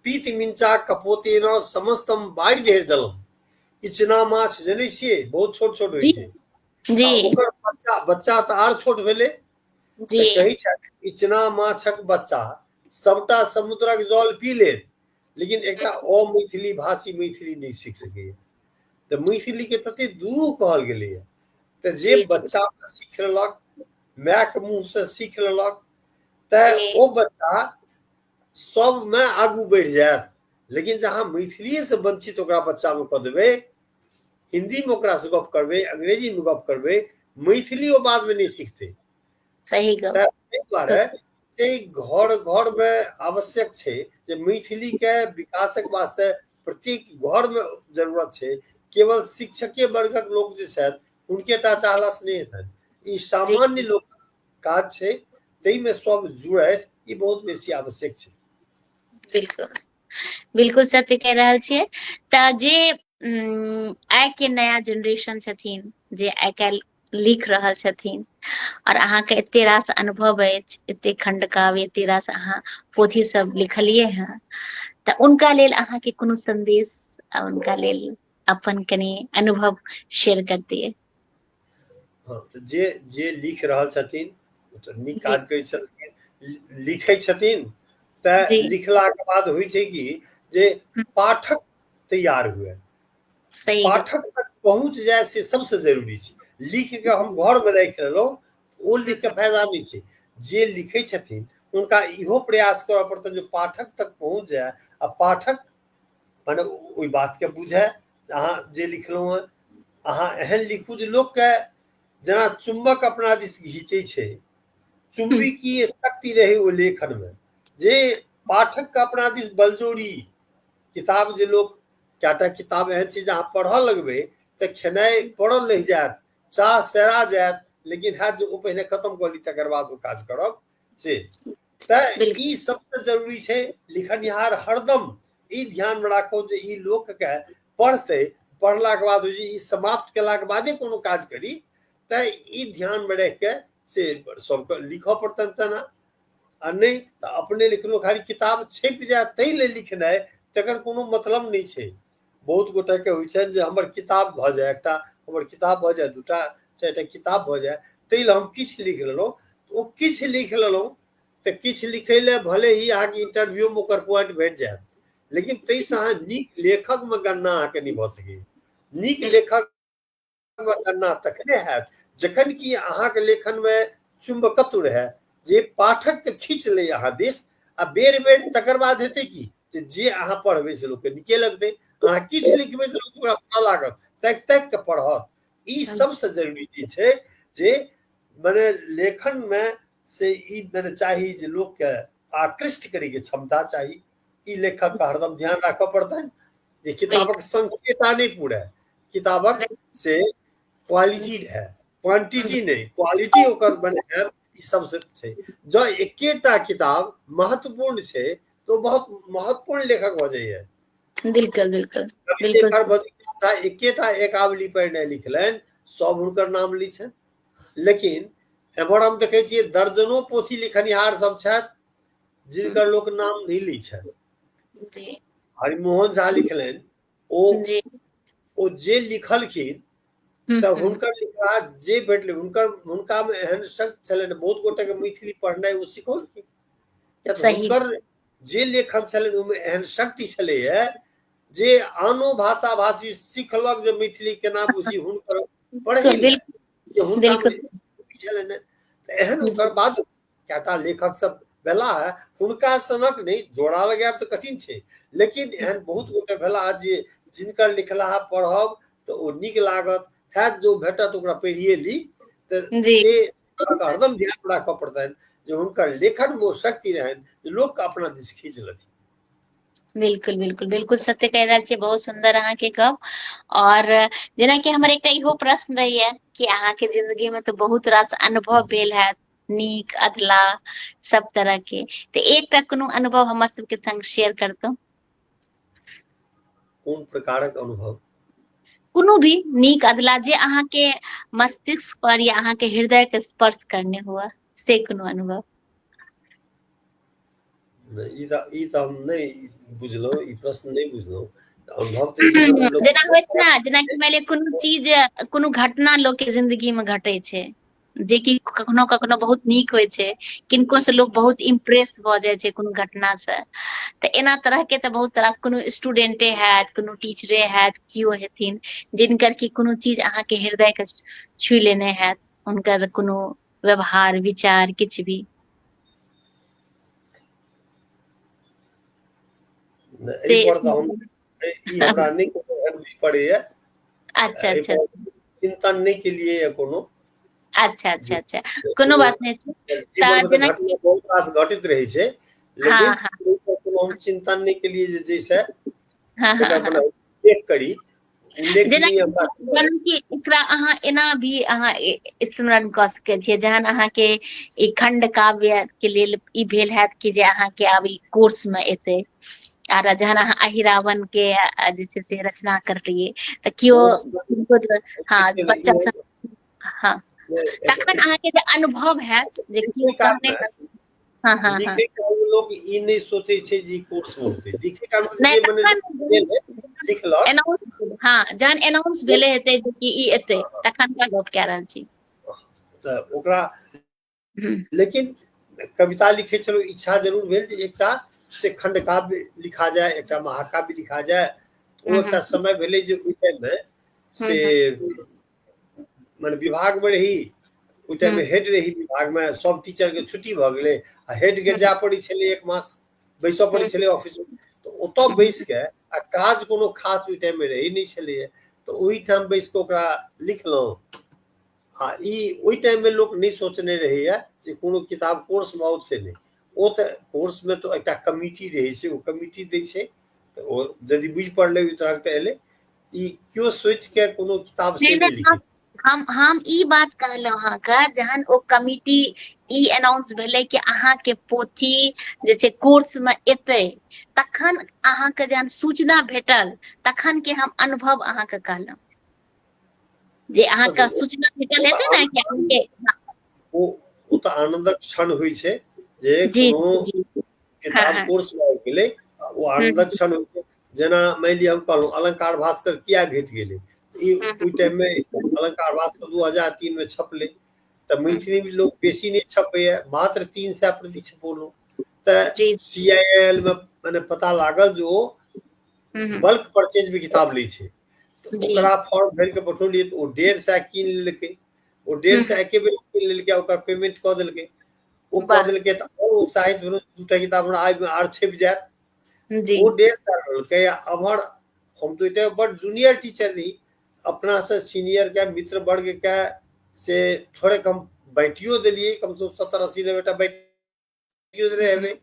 पीत मिंचा कपोतेन समस्तम बाढ़ि धेर जलम। इचना माछ जनै छियै, बहुत छोट छोट होइ जी छै, जी आ ओकर बच्चा तऽ आर छोट भेलै। जी तऽ कहै छथि इचना माछक बच्चा सबटा समुद्रक जल पी लेत, लेकिन एकटा अमैथिली भाषी मैथिली नहीं सीख सकैए। तऽ मैथिली के प्रति दुरूह कहल गेलैए। तऽ जे जी जी बच्चा सीख लेलक, माय के मुँह से सीख लेलक, तऽ जी ओ बच्चा सब में आगू बढ़ि जायत। लेकिन जहाँ मैथिलीए से वंचित ओकरा बच्चा में कऽ देबै, हिंदी में ओकरा से गप करबै, अंग्रेजी में गप करबै, मैथिली ओ बाद में नहीं सीखतै। सही गप। तऽ ताहि दुआरे से घर घर में आवश्यक छै जे मैथिली के विकासक वास्ते प्रत्येक घर में जरूरत छै। केवल शिक्षके वर्गक लोक जे छथि हुनके टा चाहला से नहीं हेतनि, ई जी सामान्य लोक काज छै, ताहि में सब जुड़थि, ई बहुत बेसी आवश्यक छै। बिल्कुल बिल्कुल सत्य कह रहल छियै। तऽ जे आइ के नया जेनरेशन छथिन, जे आइ काल्हि लिख रहल छथिन, और अहाँके एते रास अनुभव अछि, एते खंड काव्य, एते रास अहाँ पोथी सब लिखलियै हँ, तऽ हुनका लेल अहाँके कोनो संदेश आ हुनका लेल अपन कनि अनुभव शेयर करतियै? हाँ, तऽ जे लिख रहल छथिन ओ तऽ नीक जी काज करै छथिन, लिखै छथिन। तऽ जी लिखलाके बाद होइ छै कि जे पाठक तैयार हुए, सही गप। पाठक तक पहुँच जाए, से सबसे जरूरी छै। लिख के हम घर में राखि लेलहुँ, ओ लिख के फायदा नहीं छै। जे लिखै छथिन हुनका इहो प्रयास करऽ पड़तनि जे पाठक तक पहुँच जाए, आ पाठक मने ओहि बात के बुझे। अहाँ जे लिखलहुँ हेँ, अहाँ एहन लिखू जे लोकके जना चुंबक अपना दिस घींचे छे, चुंबकीय शक्ति रहे ओ लेखन में, जे पाठक के अपना दिस बलजोरी किताब जे लोग क्या किताब एहन चीज अहाँ पढ़ लगबे तो खेनाई पढ़ल रह जात, चाह सेरा जात, लेकिन है जो पहले खत्म कर ली तकर बाद वो काज करब से। ई सबसे जरूरी है लिखनिहार हरदम ई ध्यान में राखो जे ई लोक के पढ़ते, पढ़ला के बाद ई समाप्त केला के बादे कोनो काज करी त ई ध्यान में रख के से सबके लिखो पड़तन तना, आ नहीं तो अपने लिखलो खाली किताब छेप जाए तै ले लिखनाइ तकर कोनो मतलब नहीं छै। बहुत गोटे के होइ छै जे हमर किताब भ जाए, एकटा हमर किताब भ जाए, दूटा चारिटा किताब भ जाए तै ले हम किछ लिख लेलहुँ, ओ किछ लिख लेलहुँ तो किछ लिखे ले भले ही अहाँ के इंटरव्यू में ओकर पॉइंट भेट जाए, लेकिन तै से अहाँ नीक लेखक में गणना अहाँ के नहीं भ सकै। नीक लेखक में गणना तखने हैत जखन कि अहाँ के लेखन में चुंबकत्व रहे जे पाठक के खींच ले अहाँ दिस, आ बेर बेर तकर बाद हेतै कि जे अहाँ पढ़बै से लोक के नीके लगतै, अहाँ किछ लिखबै तो लोक ओकरा पढ़ लागत, तक तक के पढ़त। ई सबसे जरूरी चीज छै जे माने लेखन में से ई माने चाही जे लोक के आकृष्ट करे के क्षमता चाही। ई लेखक का हरदम ध्यान राखऽ पड़तन जे किताबक संख्या नहीं पूरे, किताबक से क्वालिटी है, क्वांटिटी नहीं, क्वालिटी ओकर बने है, ई सबसे छै। जो एकेटा किताब महत्वपूर्ण छै तो बहुत महत्वपूर्ण लेखक भ जाइए। बिल्कुल बिल्कुल बिल्कुल एकेटा एकावली पर नहीं लिखलन, सब हुनकर नाम ली छन, लेकिन एम्हर हम देखे छियै दर्जनों पोथी लिखनिहार सब छथि जिनकर लोक नाम नहीं ली छन। जी हरिमोहन झा लिखलन, ओ जे लिखलखिन तो हुनकर लिखला जे भेटले हुनका में एहन शक्ति छलन, बहुत गोटे के मैथिली पढ़नाइ ओ सिखौलखिन, क्या तो हुनकर जे लेखन छलन ओमे एहन शक्ति छलैया जे आनो भाषा भाषी सिखलक जे मैथिली केना बुझी हुनकर पढ़ै ले जे हुनका में छलन। एहन ओकर बाद कएटा लेखक सब भेला है, हुनका सनक नहीं जोड़ा लगायब तो कठिन छै, लेकिन एहन बहुत गोटे भेला जे जिनकर लिखला पढ़ब तो ओ नीक लागत है, जो भेटत ओकरा पढ़िए ली तो से हरदम ध्यान राखऽ पड़तन जे हुनकर लेखन में शक्ति रहन लोक के अपना दिस खींच लेथिन। बिल्कुल बिल्कुल बिल्कुल सत्य कह रहल छियै, बहुत सुंदर अहाँ के गप। और जेना कि हमर एकटा इहो प्रश्न रहैया कि अहाँ के जिंदगी में तो बहुत रास अनुभव भेल हैत, नीक अधला सब तरह के, तो एकटा कोनो अनुभव हमर सबके संग शेयर करतौ। कोन प्रकारक अनुभव? कोनो भी नीक अधला जे अहाँ के मस्तिष्क पर या अहाँ के हृदय के स्पर्श करने हुआ, से कोनो अनुभव। ई त हम नहीं बुझलहुँ, ई प्रश्न नहीं बुझलहुँ। अनुभव तो जीवन में लोक जेना होइत ना, जेना कि मानि लिअ कोनो चीज, कोनो घटना लोक के जिंदगी में घटै छै जे कि कखनो कखनो बहुत नीक होइ छै, किनको से लोग बहुत इम्प्रेस भ जाय छै कोनो घटना से, तो एना तरह के तो बहुत तरह कोनो स्टूडेंटे हैत, कोनो टीचरे हैत, कियो हेथिन जिनकर की कोनो चीज अहाँ के हृदय के छू लेने हैत, उनकर कोनो व्यवहार विचार किछ भी। एहि पर तो हम ई हमरा नहीं कोनो पड़ैया। अच्छा अच्छा चिंतन नहीं के लिए कोनो। अच्छा अच्छा अच्छा कोनो बात नहीं छै। जेना कि बहुत रास घटित रहे छै, लेकिन कोनो हम चिंतन नहीं के लिए जे जैसे जकर उल्लेख करी, उल्लेखनीय हमरा जेना कि एकरा अहाँ एना भी अहाँ स्मरण क सकै छियै, जहन अहाँ के ई खंड काव्य के लेल ई भेल हैत कि जे अहाँ के आब ई कोर्स में एतै, आर जहन अहाँ अहिरावण के जे छै से रचना करलियै तऽ कियो हाँ बच्चा सब हाँ तखन अहाँ के जे अनुभव हैत जे कियो कहने हाँ हाँ लिखे के लोग ई नहीं सोचे छै जे कोर्स में होतै, लिखे का मतलब जे मने लिखलक हाँ जहन अनाउंस भेले हेतै जे कि ई एतै तखन का गप कह रहल छी तऽ ओकरा। लेकिन कविता लिखे छलो इच्छा जरूर भेल जे एकटा से खंड काव्य लिखा जाए, एकटा महाकाव्य लिखा जाए। ओ एकटा समय भेले जे ओइ टाइम में से माने विभाग में रही, ओइ टाइम में हेड रही विभाग में, सब टीचर के छुट्टी भ गेलै आ हेड के जाय पड़ी छलै, एक मास बैसऽ पड़ी छलै ऑफिस में, तो ओतऽ बैस के आ काज कोनो खास ओइ टाइम में रही नहीं छलै, तो ओहि ठाम बैस के ओकरा लिखलहुँ आ ई ओई टाइम में लोग नहीं सोचने रहे है जे कोनो किताब कोर्स में आउट से नहीं ओ त कोर्स में तो एकटा कमिटी रहे छै ओ कमिटी दै छै त ओ यदि बुझ पड़ले ई तरह के एले ई क्यों सोच के कोनो किताब से नहीं लिखे हम ई बात कहलहुँ अहाँके जहन ओ कमिटी ई अनाउंस भेलै कि अहाँके पोथी जैसे कोर्स में एतै तखन अहाँके जहन सूचना भेटल तखन के हम अनुभव अहाँके कहलहुँ जे अहाँके सूचना भेटल हेतै ने कि अहाँके ओ त आनंदक क्षण होइ छै जे जी कोनो जी हाँ किताब हाँ कोर्स में आबि गेलै ओ आनंदक क्षण होइ छै जेना मान लिअ हम कहलहुँ अलंकार भास्कर किया घटि गेलै ई ओई टाइम में अलंकार भास्कर 2003 में छपलै त मैथिली में लोग बेसी नहीं छपैया मात्र 300 प्रति छपौलहुँ त जी CIL में माने पता लागल जो बल्क परचेज में किताब लै छै जी ओकरा फॉर्म भर के पठौलिए तो 150 कीन लेलकै ओ 150 एके बेर कीन लेलकै ओकर पेमेंट क देलकै ओ क वाह देलकै त और उत्साहित भेलौ दूटा किताब हमरा आइ में आर छप जायत जी ओ 1.5 साल लेलकै अमर हम तो इते बड़ जूनियर टीचर रही अपना से सीनियर के मित्र वर्ग के से थोड़े कम बैठियो देलिए कम से कम 70-80 ने बेटा बैठियो देले हेबे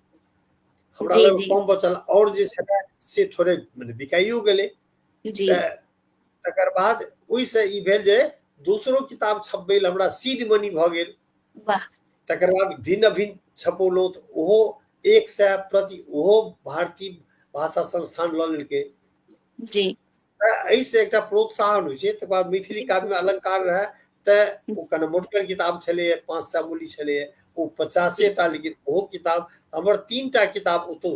हमरा जी लग जी कम बचल और जे छले से थोड़े माने बिकाइयो गेलै जी त तकर बाद ओहि से ई भेल जे दोसरो किताब छपबै लेल हमरा सीड मनी भ गेल वाह तकर बाद भिन्न भिन्न छपौलहुँ त ओहो 100 प्रति ओहो भारतीय भाषा संस्थान लऽ लेलकै जी एहि से एकटा प्रोत्साहन होइ छै तकर बाद मैथिली काव्य में अलंकार रहे त ओ कने मोटगर किताब छलै 500 मूली छलै ओ 50 टा लेकिन ओहो किताब हमर 3टा किताब ओतौ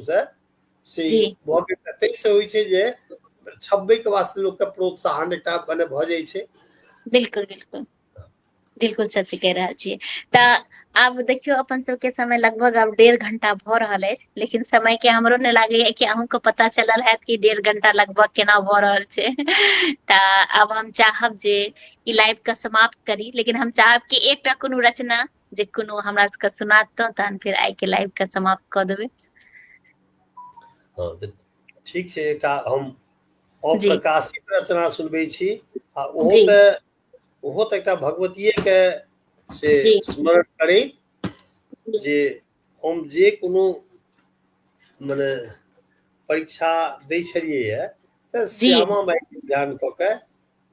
से जी भऽ गेल तै से होइ छै जे छपबै के वास्ते लोक के प्रोत्साहन एकटा मने भऽ जाइ छै बिल्कुल बिल्कुल बिल्कुल सत्य कह रहल छियै तऽ आब देखियौ अपन सबके समय लगभग आब 1.5 घंटा भऽ रहल अछि लेकिन समय के हमरो ने लागैया कि अहूँके पता चलल हैत कि 1.5 घंटा लगभग केना भऽ रहल छै तऽ आब हम चाहब जे ई लाइव के समाप्त करी लेकिन हम चाहब कि एकटा कोनो रचना जे कोनो हमरा सबके सुनातौ तहन फेर आइ के लाइव के समाप्त कऽ देबै हाँ त ठीक छै एकटा हम जी अप्रकाशित रचना सुनबै छी आ जी ओहो त एकटा भगवतीये के से जी स्मरण करैत जी जे हम जे कोनो मने परीक्षा दै छलियै त जी श्यामा माई के ध्यान कऽ के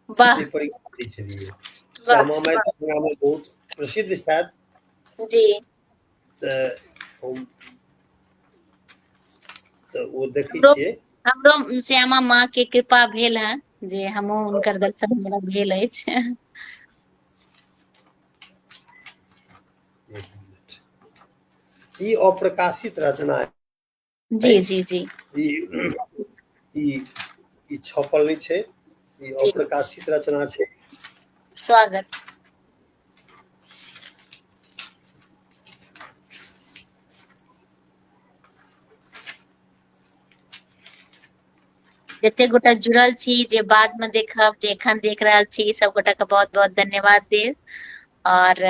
वाह से परीक्षा दै छलियै वाह श्यामा माई वाह त दुनिया में बहुत प्रसिद्ध छथि जी त हम त ओ देखै हमरो छियै हमरो श्यामा माँ के कृपा भेल है जे हमहुँ हुनकर दर्शन हमरा भेल अछि ई अप्रकाशित रचना जी जी जी अछि ई छपल नहि छै ई जी अप्रकाशित रचना छै स्वागत जते गोटा जुड़ल छी जे बाद में देखब जे एखन देख रहल छी सब गोटा के बहुत बहुत धन्यवाद देब और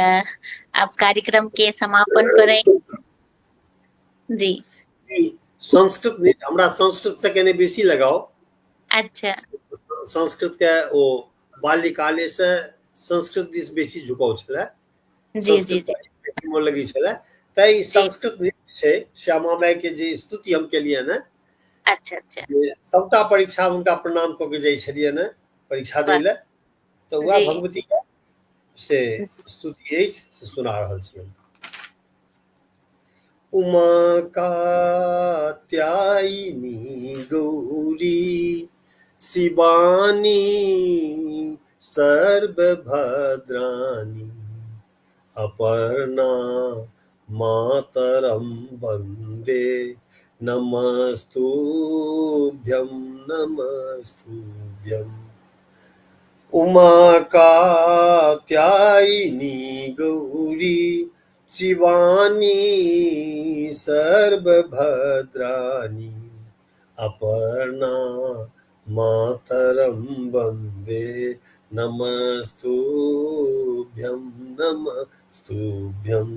अब कार्यक्रम के समापन पर है जी ई संस्कृत नहि हमरा संस्कृत से कने बेसी लगाव अच्छा संस्कृत के ओ बाल्यकाले से संस्कृत दिस बेसी झुकाव छलै जी जी संस्कृत जी बेसी मोन लगै छलै तै ई जी संस्कृत नृत्य छै श्यामा माई के जे स्तुति हम केलियनि हैं अच्छा अच्छा सबटा परीक्षा हुनका प्रणाम कऽ के जाइ छलियनि हैं परीक्षा दै वाह लए तऽ वएह जी भगवती के से स्तुति अछि से सुना रहल छी हम उमा कात्यायिनी गौरी शिवानी सर्वभद्राणी अपर्णा मातरम वन्दे नमस्तुभ्यं नमस्तुभ्यं उमा कात्यायिनी गौरी शिवानी सर्वभद्राणी अपर्णा मातरम वन्दे नमस्तुभ्यं नमस्तुभ्यं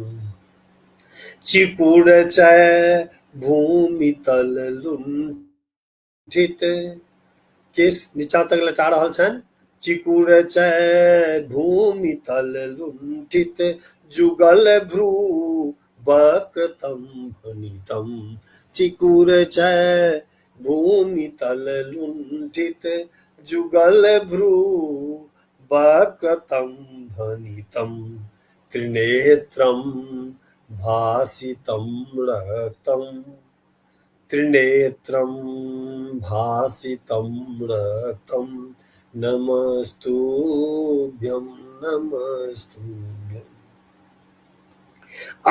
चिकुरचय भूमितल लुण्ठित केश नीचा तक लटा रहल छनि चिकुर चै भूमि तल लुंठित जुगल भ्रू वक्रतम भनितम। चिकुर चै भूमि तल लुंठित जुगल भ्रू वक्रतम भनितम। त्रिनेत्रम भासितं रक्तम। त्रिनेत्रं भासितं रक्तं। नमस्तुभ्यं नमस्तुभ्यं।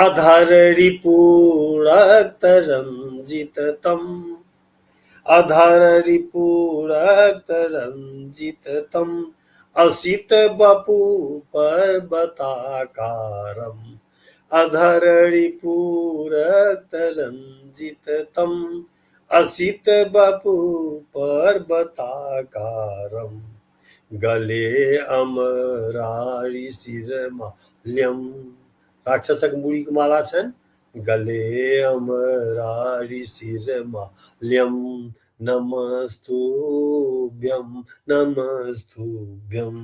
अधररिपुरक्तरञ्जितम् अधररिपुरक्तरञ्जितम् असित वपु पर्वताकारम्। अधररिपुरक्तरञ्जितम् असित वपु पर्वताकारम्। गले अमरारिशिरमाल्यम्। राक्षसक मूड़ी के माला छन। गले अमरारिशिरमाल्यम्। नमस्तुभ्यं नमस्तुभ्यं।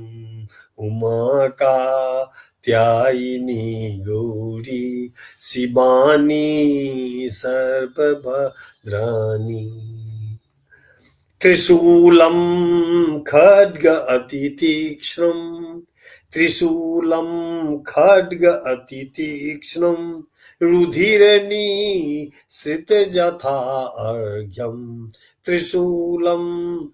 उमाकात्यायिनी गौरी शिवानी सर्वभद्राणि। त्रिशूलं खड्ग अतितीक्ष्णं। त्रिशूलं खड्ग अतितीक्ष्णं रुधिरनिःसृत यथा अर्घ्यम्। त्रिशूलं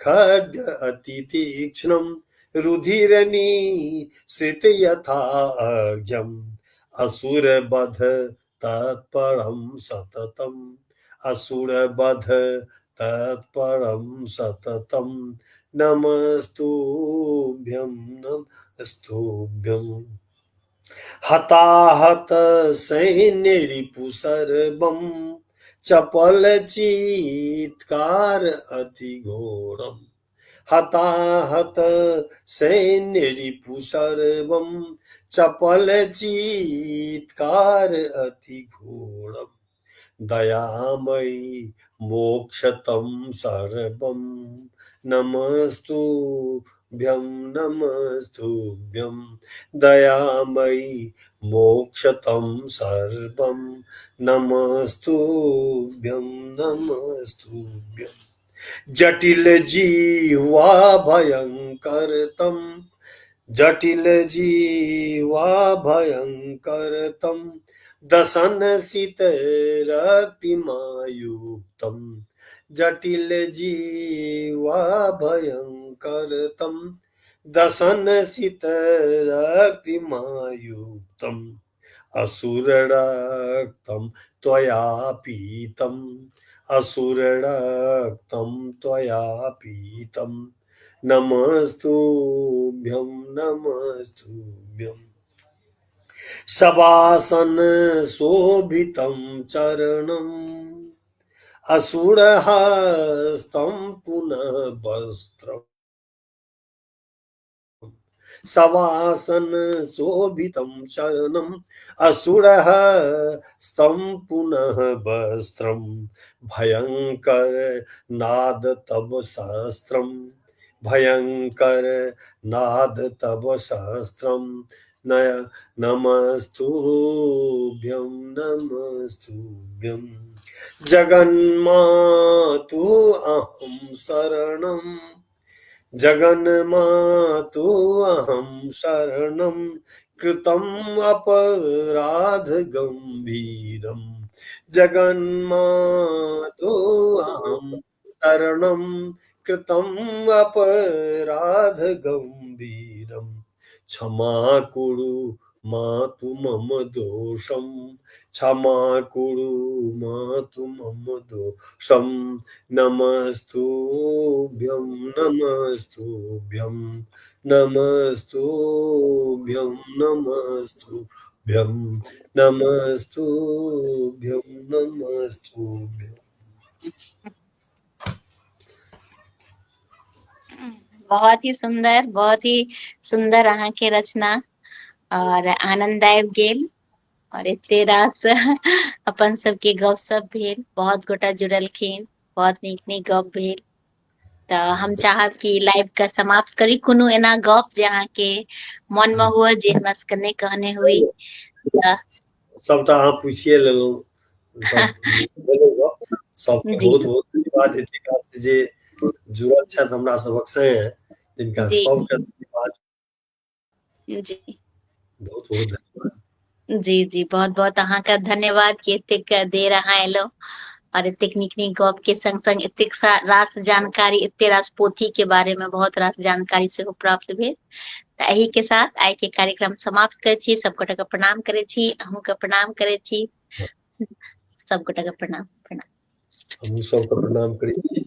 खड्ग अतितीक्ष्णं रुधिरनिःसृत यथा अर्घ्यम्। असुरवध तत्परं सततम्। असुरवध तत्परं सततम्। नमस्तुभ्यं नमस्तुभ्यं। हताहत सैन्य रिपु सर्वं चपल चीत्कार अति घोरम्। हताहत सैन्य रिपु सर्वं चपल चीत्कार अति घोरम्। दयामयी मोक्षतं सर्वं। नमस्तुभ्यं नमस्तुभ्यं। दयामयी मोक्षतं सर्वं। नमस्तुभ्यं नमस्तुभ्यं। जटिल जीवा भयंकरतम। जटिल जीवा भयंकरतम। दशन सित रक्तिमायुक्तम्। जटिल जीवा भयंकरतम। दशन सित रक्तिमायुक्तम्। असुर रक्तं त्वया पीतम्। असुर रक्तं त्वया पीतम्। नमस्तुभ्यं नमस्तुभ्यं। शवासन शोभितं चरणम्। असुरहस्तं पुनः वस्त्रम्। शवासन शोभितं चरणम्। असुरहस्तं पुनः वस्त्रम्। भयंकर नाद तव सहस्त्रम्। भयंकर नाद तव सहस्त्रम्। नमस्तुभ्यं नमस्तुभ्यं। जगन्मातु अहं शरणम्। जगन्मातु अहं शरणं कृतम् अपराध गंभीरम्। जगन्मातु अहं शरणं कृतम् अपराध गंभीरम्। क्षमा कुरु मातु मम दोषं। क्षमा कुरु मातु मम दोषं। नमस्तुभ्यं नमस्तुभ्यं। नमस्तुभ्यं नमस्तुभ्यं। नमस्तुभ्यं नमस्तुभ्यं। बहुत ही सुंदर अहाँ के रचना और आनंददायक गेल और एते रास अपन सबके गपशप भेल। बहुत गोटा जुड़लखिन, बहुत नीक नीक गप भेल। तऽ हम चाहब कि लाइव के समाप्त करी, कोनो एना गप जे अहाँके मन में हुए जे हमरा सबके नहीं कहने हुई तऽ सबटा अहाँ पूछिए लेलहुँ, तब भेलै गप। सबके जी बहुत बहुत धन्यवाद, एतेक काल से जे जुड़ल छथि हमरा सभक संगे, तिनका जी सबके धन्यवाद, जी बहुत बहुत धन्यवाद। जी जी बहुत बहुत अहाँके धन्यवाद कि एतेक देर अहाँ एलहुँ और एतेक नीक नीक गप के संग संग एतेक रास जानकारी, एते रास पोथी के बारे में बहुत रास जानकारी सेहो प्राप्त भेल। तऽ एही के साथ आइ के कार्यक्रम समाप्त करै छी। सबगोटा के प्रणाम करै छी, अहूँके प्रणाम करै छी, सबगोटा के प्रणाम प्रणाम। हमहूँ सबके प्रणाम करै छी।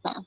हाँ।